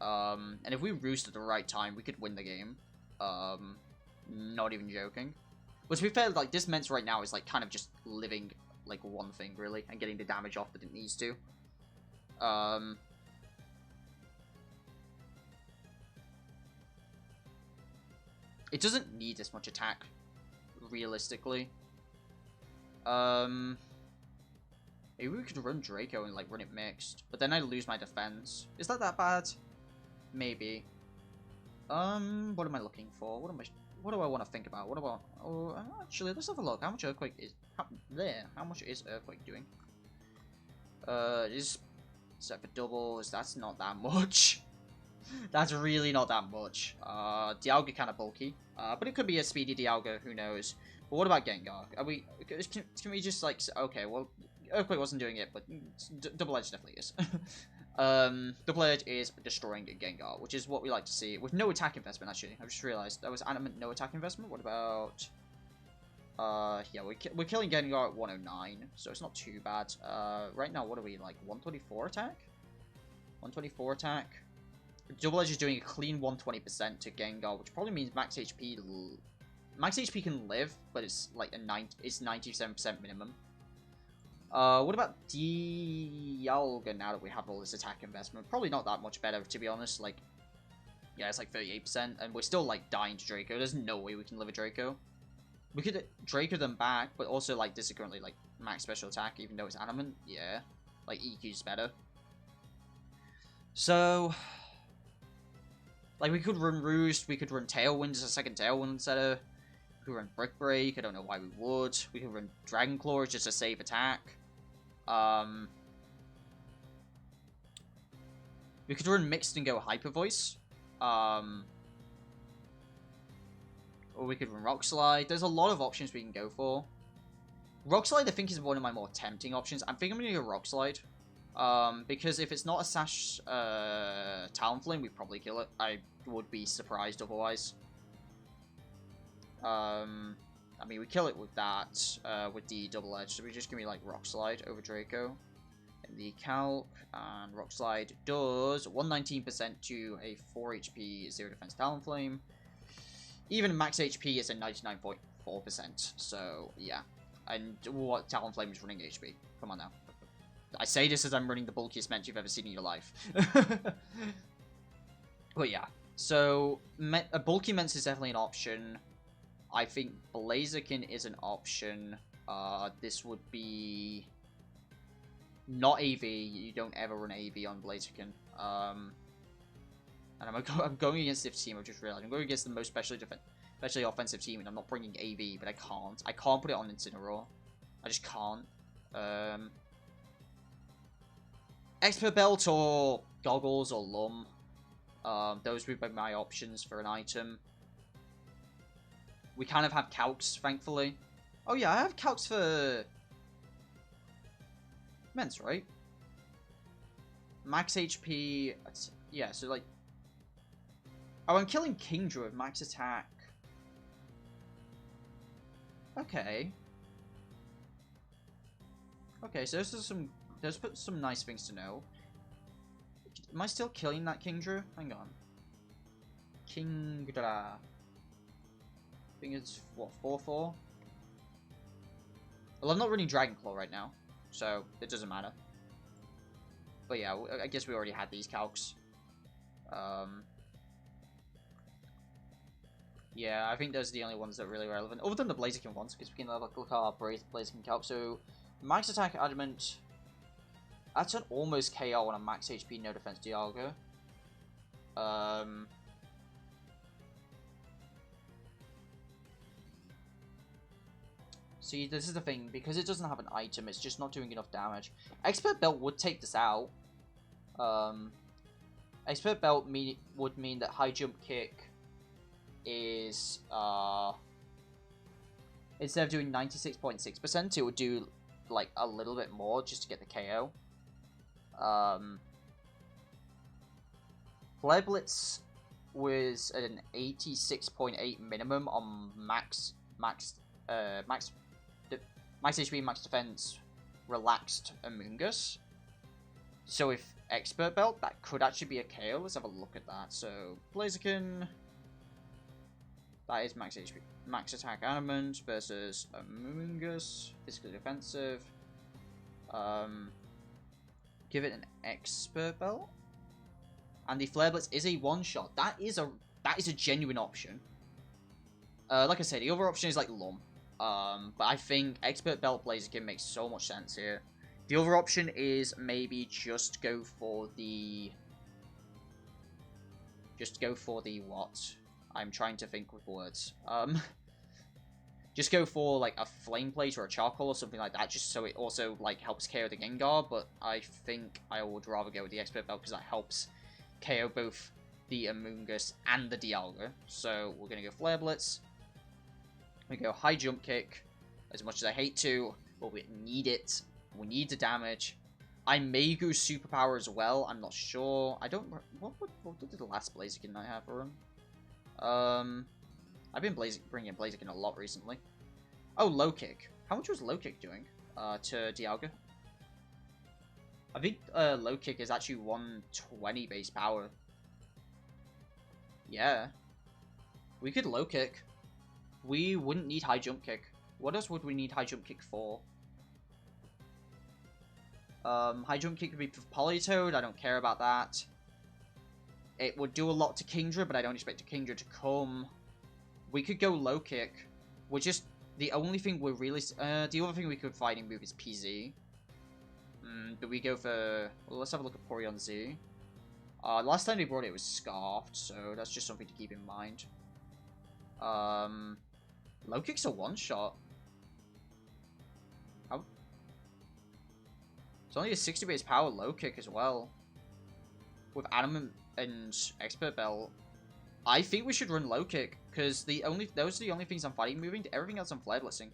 And if we Roost at the right time, we could win the game. Not even joking. But to be fair, like, this Men's right now is, like, kind of just living, like, one thing, really. And getting the damage off that it needs to. It doesn't need this much attack, realistically. Maybe we could run Draco and, like, run it mixed. But then I lose my defense. Is that bad? Maybe. What am I looking for? What do I want to think about? What about... Oh, actually, let's have a look. How much Earthquake is... How much is Earthquake doing? Is set for doubles. That's not that much. That's really not that much. Dialga kind of bulky. But it could be a speedy Dialga. Who knows? But what about Gengar? Can we just, like... Okay, well... Earthquake wasn't doing it, but Double Edge definitely is. Double Edge is destroying Gengar, which is what we like to see. With no attack investment, actually. I just realized that was Adamant no attack investment. What about... yeah, we're killing Gengar at 109, so it's not too bad. Right now, what are we, like, 124 attack? 124 attack. Double Edge is doing a clean 120% to Gengar, which probably means max HP. Max HP can live, but it's like it's 97% minimum. What about Dialga now that we have all this attack investment? Probably not that much better, to be honest. Like, yeah, it's like 38%, and we're still like dying to Draco. There's no way we can live a Draco. We could Draco them back, but also like this is currently like max special attack, even though it's animate. Yeah, like EQ's better. So, like we could run Roost, we could run Tailwind as a second Tailwind setter. We could run Brick Break. I don't know why we would. We could run Dragon Claw just a safe attack. We could run Mixed and go Hyper Voice. Or we could run Rock Slide. There's a lot of options we can go for. Rock Slide, I think, is one of my more tempting options. I think I'm going to go Rock Slide. Because if it's not a Sash Talonflame, we probably kill it. I would be surprised otherwise. I mean, we kill it with that, with the Double Edge. So we're just going to be like Rock Slide over Draco. And the Calc, and Rock Slide does 119% to a 4 HP, 0 defense Talonflame. Even max HP is a 99.4%. So, yeah. And what Talonflame is running HP? Come on now. I say this as I'm running the bulkiest Ment you've ever seen in your life. But yeah. So, a bulky Ment is definitely an option. I think Blaziken is an option. This would be not AV. You don't ever run AV on Blaziken. And I'm going against this team. I've just realized I'm going against the most specially offensive team, and I'm not bringing AV, but I can't. I can't put it on Incineroar. I just can't. Expert Belt or Goggles or Lum. Those would be my options for an item. We kind of have Calcs, thankfully. Oh yeah, I have Calcs for Ments, right? Max HP. Yeah, so like. Oh, I'm killing Kingdra with max attack. Okay. Okay, so those put some nice things to know. Am I still killing that Kingdra? Hang on. Kingdra. I think it's, what, 4-4? Well, I'm not running Dragon Claw right now, so it doesn't matter. But yeah, I guess we already had these calcs. Yeah, I think those are the only ones that are really relevant. Other than the Blaziken ones, because we can look at our Blaziken calc. So, max attack Adamant. That's an almost KO on a max HP, no defense Dialga. See, this is the thing. Because it doesn't have an item, it's just not doing enough damage. Expert Belt would take this out. Expert Belt would mean that High Jump Kick is, instead of doing 96.6%, it would do, like, a little bit more just to get the KO. Flare Blitz was at an 86.8 minimum on max HP, max defense, relaxed Amoonguss. So if Expert Belt, that could actually be a KO. Let's have a look at that. So Blaziken, that is max HP, max attack Adamant versus Amoonguss, physically defensive. Give it an Expert Belt, and the Flare Blitz is a one-shot. That is a genuine option. Like I said, the other option is like Lum. But I think Expert Belt Blaziken makes so much sense here. The other option is maybe just go for the what? I'm trying to think with words. Just go for like a Flame Plate or a Charcoal or something like that, just so it also like helps KO the Gengar. But I think I would rather go with the Expert Belt because that helps KO both the Amoonguss and the Dialga. So we're gonna go Flare Blitz. We go High Jump Kick. As much as I hate to, but we need it. We need the damage. I may go Superpower as well. I'm not sure. I don't. What did the last Blaziken I have for him? I've been bringing in Blaziken a lot recently. Oh, Low Kick. How much was Low Kick doing to Dialga? I think Low Kick is actually 120 base power. Yeah. We could low kick. We wouldn't need high jump kick. What else would we need high jump kick for? High jump kick could be for Politoed. I don't care about that. It would do a lot to Kingdra, but I don't expect a Kingdra to come. We could go low kick. We're just... The only thing we're really... the other thing we could fighting move is PZ. But we go for... Well, let's have a look at Porygon Z. Last time they brought it was Scarfed, so that's just something to keep in mind. Low kick's a one-shot. How? It's only a 60 base power low kick as well. With Adamant and Expert Belt. I think we should run low kick, because those are the only things I'm fighting moving. Everything else I'm flare blessing.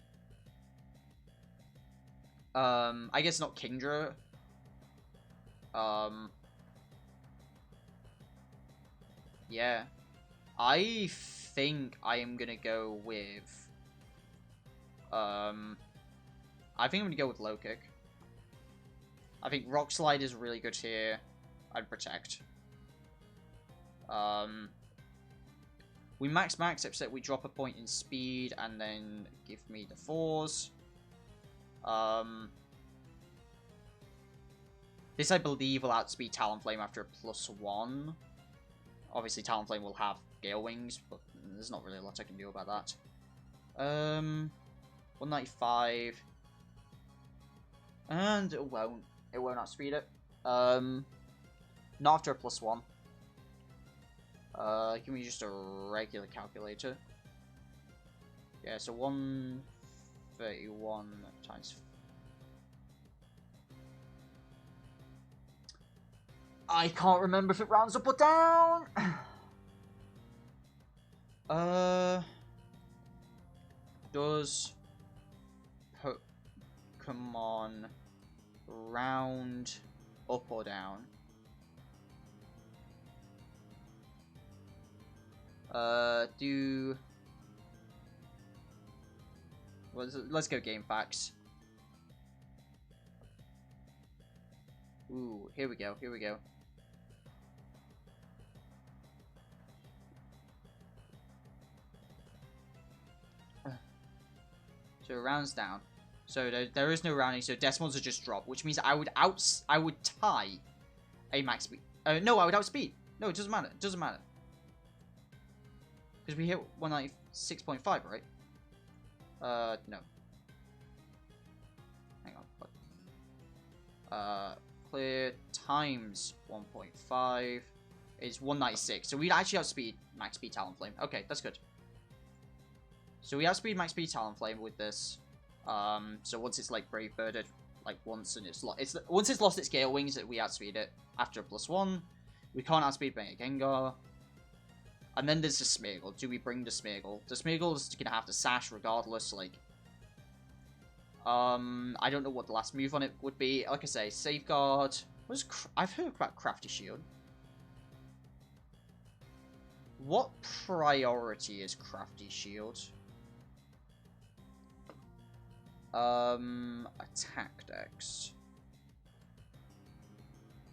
I guess not Kingdra. Yeah. I think I am gonna go with I think I'm gonna go with low kick. I think Rock Slide is really good here. I'd protect. We max, except we drop a point in speed and then give me the 4s. This, I believe, will outspeed Talonflame after a +1. Obviously, Talonflame will have Gale Wings, but there's not really a lot I can do about that. 195. And it won't outspeed it. Not after a +1. Give me just a regular calculator. Yeah, so 131 times... I can't remember if it rounds up or down! Does Pokemon round up or down? Let's go game facts. Ooh, here we go. So it rounds down. So there is no rounding, so decimals are just dropped, which means I would tie a max speed. No, I would outspeed. No, it doesn't matter. Because we hit 196.5, right? No. Hang on. Clear times 1.5 is 196. So we'd actually outspeed max speed Talonflame. Okay, that's good. So we outspeed max speed Talonflame with this. So once it's like Brave Birded, like once it's lost its Gale Wings, we outspeed it after a +1. We can't outspeed Mega Gengar. And then there's the Smeargle. Do we bring the Smeargle? The Smeargle's gonna have to sash regardless, like... I don't know what the last move on it would be. Like I say, Safeguard... I've heard about Crafty Shield. What priority is Crafty Shield? Attack Dex.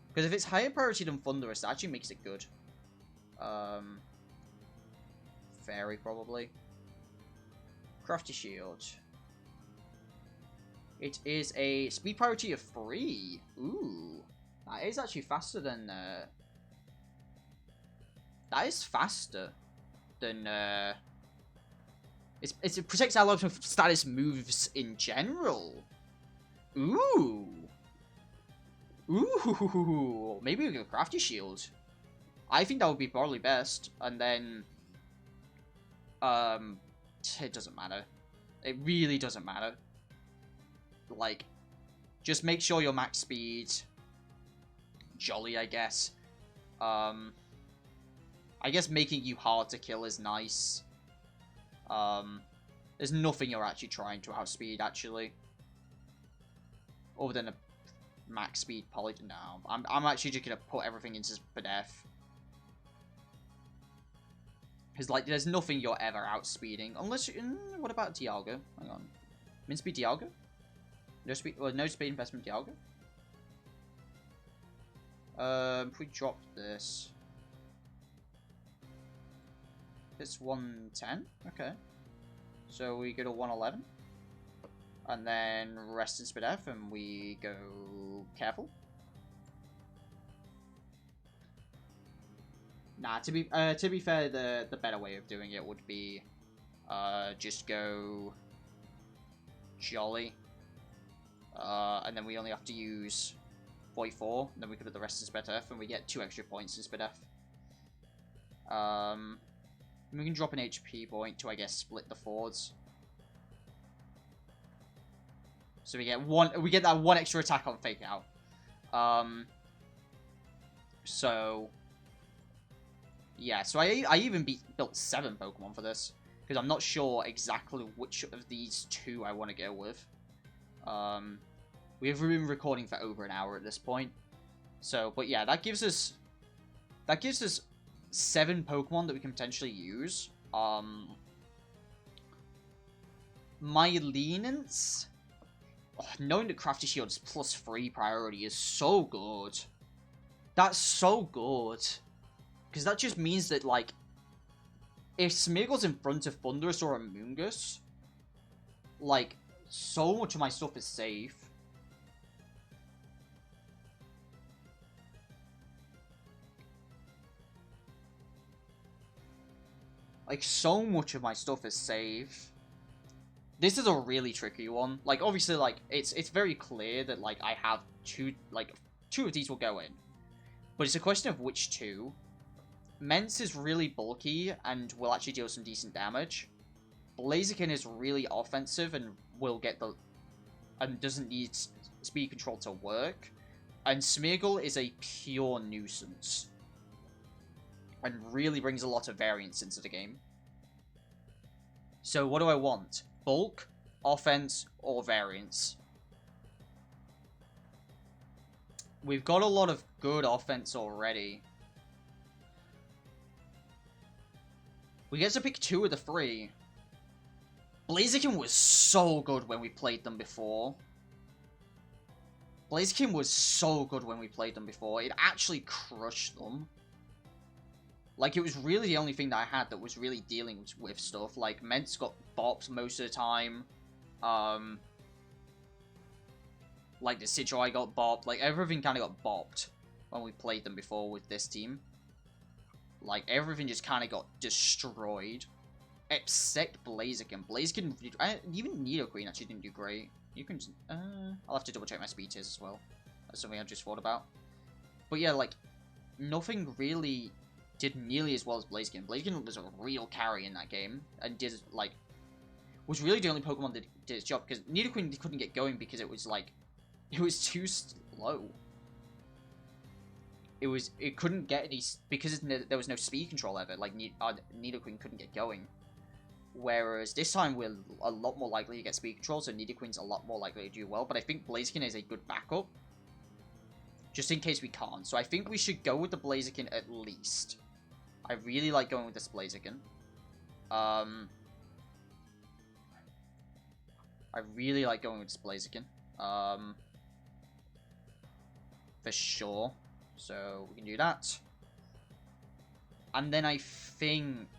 Because if it's higher priority than Thunderous, that actually makes it good. Fairy, probably. Crafty Shield. It is a speed priority of 3. Ooh. That is actually faster than... That is faster than... It protects our lives from status moves in general. Ooh. Ooh. Maybe we go Crafty Shield. I think that would be probably best. And then... it doesn't matter. It really doesn't matter. Like, just make sure you're max speed. Jolly, I guess. I guess making you hard to kill is nice. There's nothing you're actually trying to outspeed, actually. Other than a max speed poly. No, I'm actually just gonna put everything into Spadef. Because, like, there's nothing you're ever outspeeding. Unless you... what about Dialga? Hang on. Min speed Dialga? No speed... well, no speed investment Dialga? If we dropped this... It's 110. Okay. So we go to 111. And then rest in speed F, and we go careful. Nah, to be fair, the better way of doing it would be just go jolly. And then we only have to use 44, and then we can put the rest in speed F, and we get 2 extra points in speed F. We can drop an HP point to, I guess, split the forwards. So we get that 1 extra attack on fake out. So yeah, so I even built 7 Pokemon for this, because I'm not sure exactly which of these 2 I want to go with. We've been recording for over an hour at this point. So, but yeah, that gives us 7 Pokemon that we can potentially use. My leanance, knowing that Crafty Shield's +3 priority is so good. That's so good. Because that just means that, like, if Smeargle's in front of Thundurus or Amoonguss, like, so much of my stuff is safe. Like, so much of my stuff is safe. This is a really tricky one. Like, obviously, like, it's very clear that, like, I have 2 of these will go in. But it's a question of which 2. Mence is really bulky and will actually deal some decent damage. Blaziken is really offensive and will get the... and doesn't need speed control to work. And Smeargle is a pure nuisance. And really brings a lot of variance into the game. So what do I want? Bulk, offense, or variance? We've got a lot of good offense already. We get to pick 2 of the 3. Blaziken was so good when we played them before. Blaziken was so good when we played them before. It actually crushed them. Like, it was really the only thing that I had that was really dealing with stuff. Like, Mence got bopped most of the time. Like, the Sidrai got bopped. Like, everything kind of got bopped when we played them before with this team. Like, everything just kind of got destroyed. Except Blaziken. Blaziken, even Nidoqueen actually didn't do great. You can just, I'll have to double check my speed tiers as well. That's something I just thought about. But yeah, like, nothing really did nearly as well as Blaziken. Blaziken was a real carry in that game. And did, like, was really the only Pokemon that did its job. Because Nidoqueen couldn't get going because it was, like, it was too slow. It couldn't get any, because there was no speed control ever, like, Nidoqueen couldn't get going. Whereas this time we're a lot more likely to get speed control, so Nidoqueen's a lot more likely to do well, but I think Blaziken is a good backup. Just in case we can't. So I think we should go with the Blaziken at least. I really like going with this Blaziken. I really like going with this Blaziken. For sure. So we can do that. And then I think...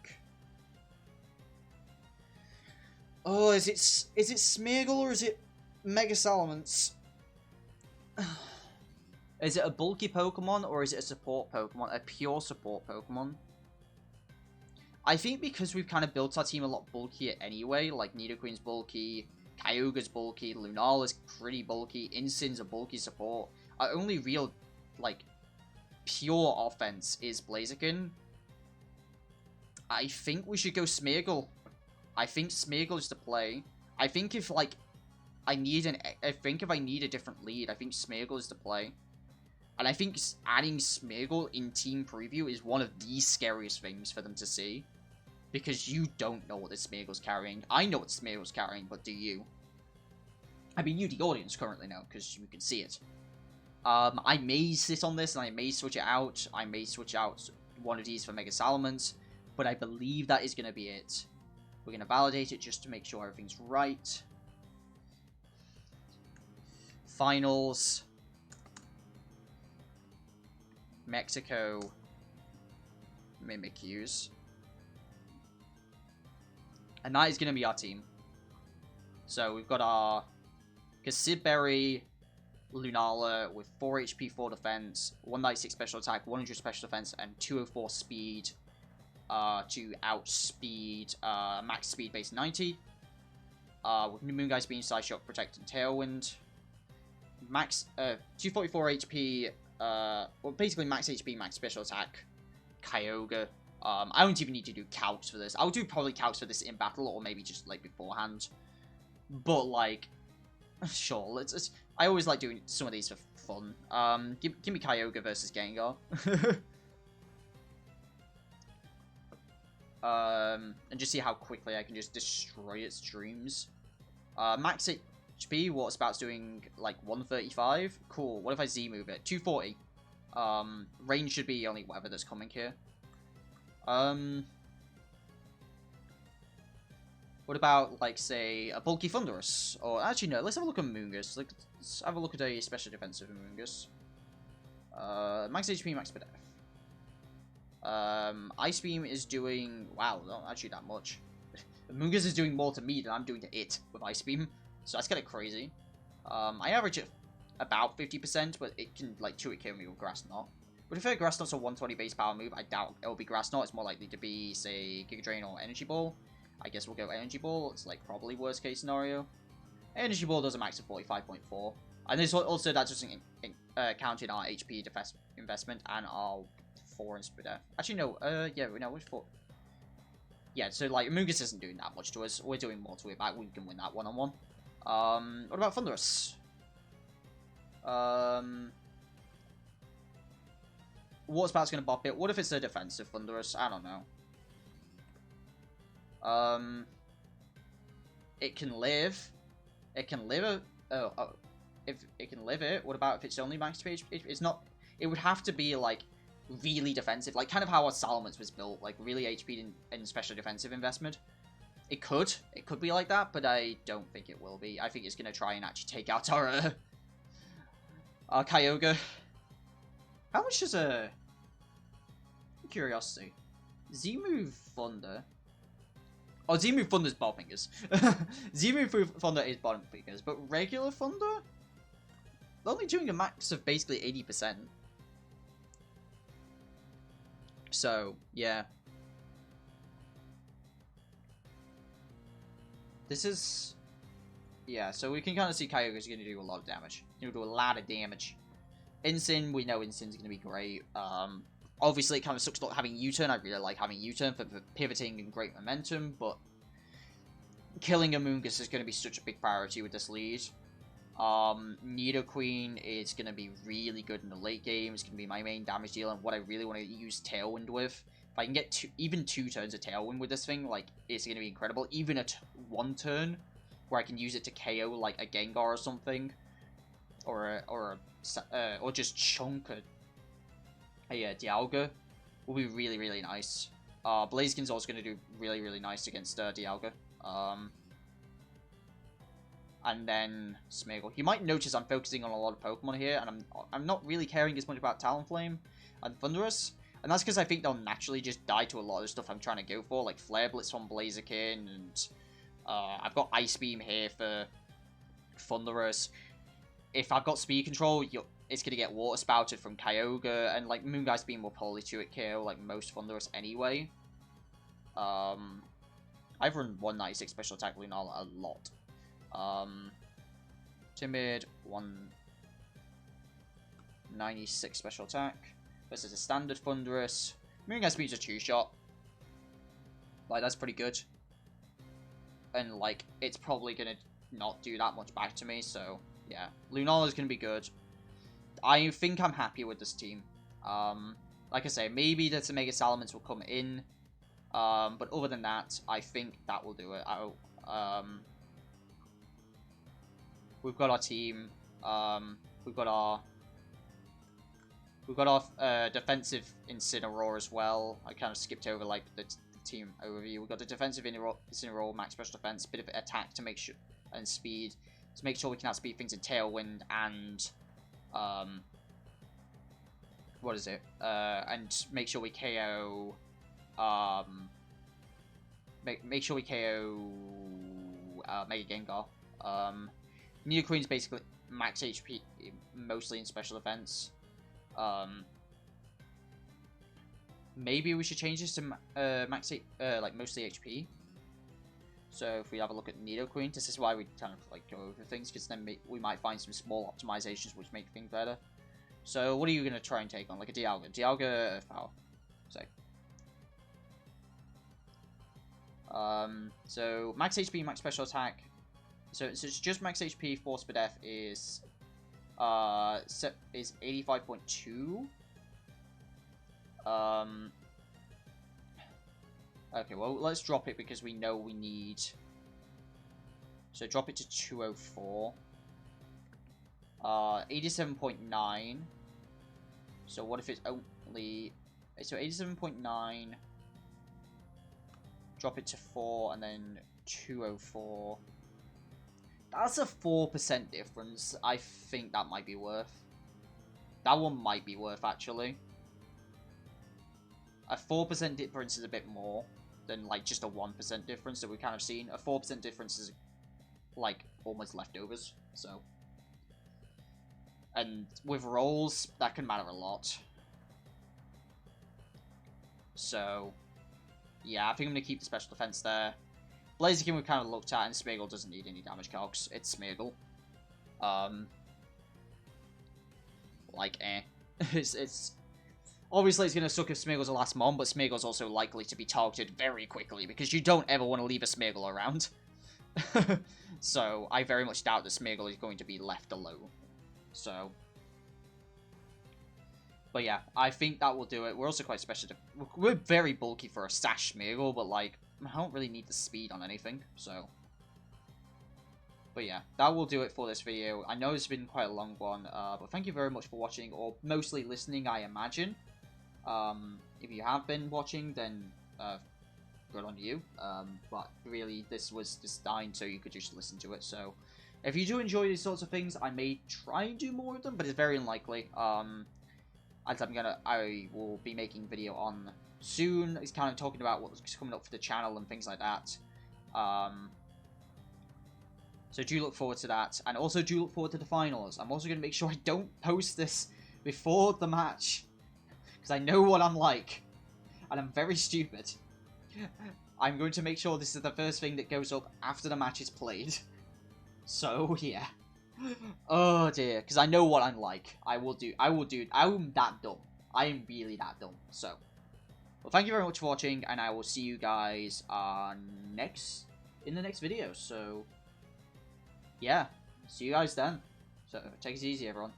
oh, is it Smeargle or is it Mega Salamence? Is it a bulky Pokemon or is it a support Pokemon? A pure support Pokemon? I think because we've kind of built our team a lot bulkier anyway, like Nidoqueen's bulky, Kyogre's bulky, Lunala's pretty bulky, Incin's a bulky support. Our only real, like, pure offense is Blaziken. I think we should go Smeargle. I think Smeargle is the play. I think if, like, I need a different lead, I think Smeargle is the play. And I think adding Smeargle in Team Preview is one of the scariest things for them to see. Because you don't know what this Smeargle's carrying. I know what Smeargle's carrying, but do you? I mean, you, the audience, currently know, because you can see it. I may sit on this, and I may switch it out. I may switch out one of these for Mega Salamence. But I believe that is going to be it. We're going to validate it just to make sure everything's right. Finals. Mexico. Mimikyus. And that is going to be our team. So we've got our Cassibberry Lunala with 4 HP, 4 defense, 196 special attack, 100 special defense, and 204 speed to outspeed max speed base 90. With Moongeist Beam, Side Shock, Protect, and Tailwind. Max 244 HP, well, basically max HP, max special attack, Kyogre. I don't even need to do calcs for this. I'll do probably calcs for this in battle, or maybe just like beforehand. But like, sure, let's. I always like doing some of these for fun. Give me Kyogre versus Gengar. And just see how quickly I can just destroy its dreams. Max HP, what Spout's doing, like 135. Cool. What if I Z move it? 240. Range should be only whatever that's coming here. What about, like, say, a bulky Thunderous? Or, actually, no, let's have a look at Moongus. Let's have a look at a special defensive Moongus. Max HP, max per def. Ice Beam is doing... Wow, not actually that much. Moongus is doing more to me than I'm doing to it with Ice Beam. So that's kind of crazy. I average it about 50%, but it can, like, 2-hit kill me with Grass Knot. But if Grass Knot's a 120 base power move, I doubt it'll be Grass Knot. It's more likely to be, say, Giga Drain or Energy Ball. I guess we'll go Energy Ball. It's, like, probably worst case scenario. Energy Ball does a max of 45.4. And this also, that doesn't count in our HP investment and our 4 in speed. Actually, no. Yeah, no, we're 4. Yeah, so, like, Moongus isn't doing that much to us. We're doing more to it back. We can win that one-on-one. What about Thunderous? What's about going to bop it? What if it's a defensive Thunderous? I don't know. It can live. It can live if it can live it. What about if it's only max HP? It's not. It would have to be like really defensive, like kind of how our Salamence was built, like really HP in special defensive investment. It could be like that, but I don't think it will be. I think it's gonna try and actually take out our Kyogre. How much is a curiosity? Z-move Thunder. Oh, Z-move Thunder's bottom fingers. Z-move Thunder is bottom fingers, but regular Thunder? They're only doing a max of basically 80%. So, yeah. This is... Yeah, so we can kind of see Kyogre's going to do a lot of damage. He'll do a lot of damage. Incin, we know Incin's going to be great. Obviously, it kind of sucks not having U-turn. I really like having U-turn for pivoting and great momentum, but killing a Moongus is going to be such a big priority with this lead. Nidoqueen is going to be really good in the late game. It's going to be my main damage dealer and what I really want to use Tailwind with. If I can get even 2 turns of Tailwind with this thing, like, it's going to be incredible. Even a 1 turn where I can use it to KO, like, a Gengar or something. Or just chunk a Dialga will be really, really nice. Blaziken's also going to do really, really nice against Dialga. And then Smeargle. You might notice I'm focusing on a lot of Pokemon here, and I'm not really caring as much about Talonflame and Thunderous. And that's because I think they'll naturally just die to a lot of the stuff I'm trying to go for, like Flare Blitz on Blaziken, and I've got Ice Beam here for Thunderous. If I've got Speed Control, it's going to get Water Spouted from Kyogre, and like Moongeist Beam will probably 2-hit KO like most Thunderous anyway. I've run 196 special attack Lunala a lot. Timid, 196 special attack versus a standard Thunderous. Moongeist Beam's a 2-shot. Like, that's pretty good. And, like, it's probably gonna not do that much back to me, so, yeah. Lunala's gonna be good. I think I'm happy with this team. Like I say, maybe the Mega Salamence will come in. But other than that, I think that will do it. We've got our team. We've got our defensive Incineroar as well. I kind of skipped over like the team overview. We've got the defensive Incineroar, max special defense, bit of attack to make sure, and speed to make sure we can outspeed things in Tailwind and what is it? And make sure we KO make sure we KO Mega Gengar. Nidoqueen's basically max HP, mostly in special defense. Maybe we should change this to like mostly HP. So if we have a look at Nidoqueen, this is why we kind of like go over things, because then we might find some small optimizations which make things better. So what are you gonna try and take on? Like a Dialga? Dialga Earth Power. Say. So max HP, max special attack. So it's just max HP. Force per death is 85.2. Okay, well let's drop it because we know we need. So drop it to 204. 87.9. So what if it's only... So 87.9. Drop it to 4 and then 204. That's a 4% difference. I think that might be worth. That one might be worth, actually. A 4% difference is a bit more than, like, just a 1% difference that we've kind of seen. A 4% difference is, like, almost leftovers, so... And with rolls, that can matter a lot. So, yeah, I think I'm going to keep the special defense there. Blaziken we've kind of looked at, and Smeargle doesn't need any damage calcs. It's Smeargle. Like, it's obviously it's going to suck if Smeargle's the last mon, but Smeargle's also likely to be targeted very quickly, because you don't ever want to leave a Smeargle around. So, I very much doubt that Smeargle is going to be left alone. So, but yeah, I think that will do it. We're also quite special. We're very bulky for a Sash Smeargle, but like, I don't really need the speed on anything, so. But yeah, that will do it for this video. I know it's been quite a long one, but thank you very much for watching, or mostly listening, I imagine. If you have been watching, then good on you. But really, this was designed so you could just listen to it, so. If you do enjoy these sorts of things, I may try and do more of them, but it's very unlikely. As I will be making a video on soon. It's kind of talking about what's coming up for the channel and things like that. So do look forward to that, and also do look forward to the finals. I'm also going to make sure I don't post this before the match, because I know what I'm like, and I'm very stupid. I'm going to make sure this is the first thing that goes up after the match is played. So, yeah. Oh, dear. Because I know what I'm like. I'm that dumb. I am really that dumb. So, well, thank you very much for watching, and I will see you guys in the next video. So, yeah. See you guys then. So, take it easy, everyone.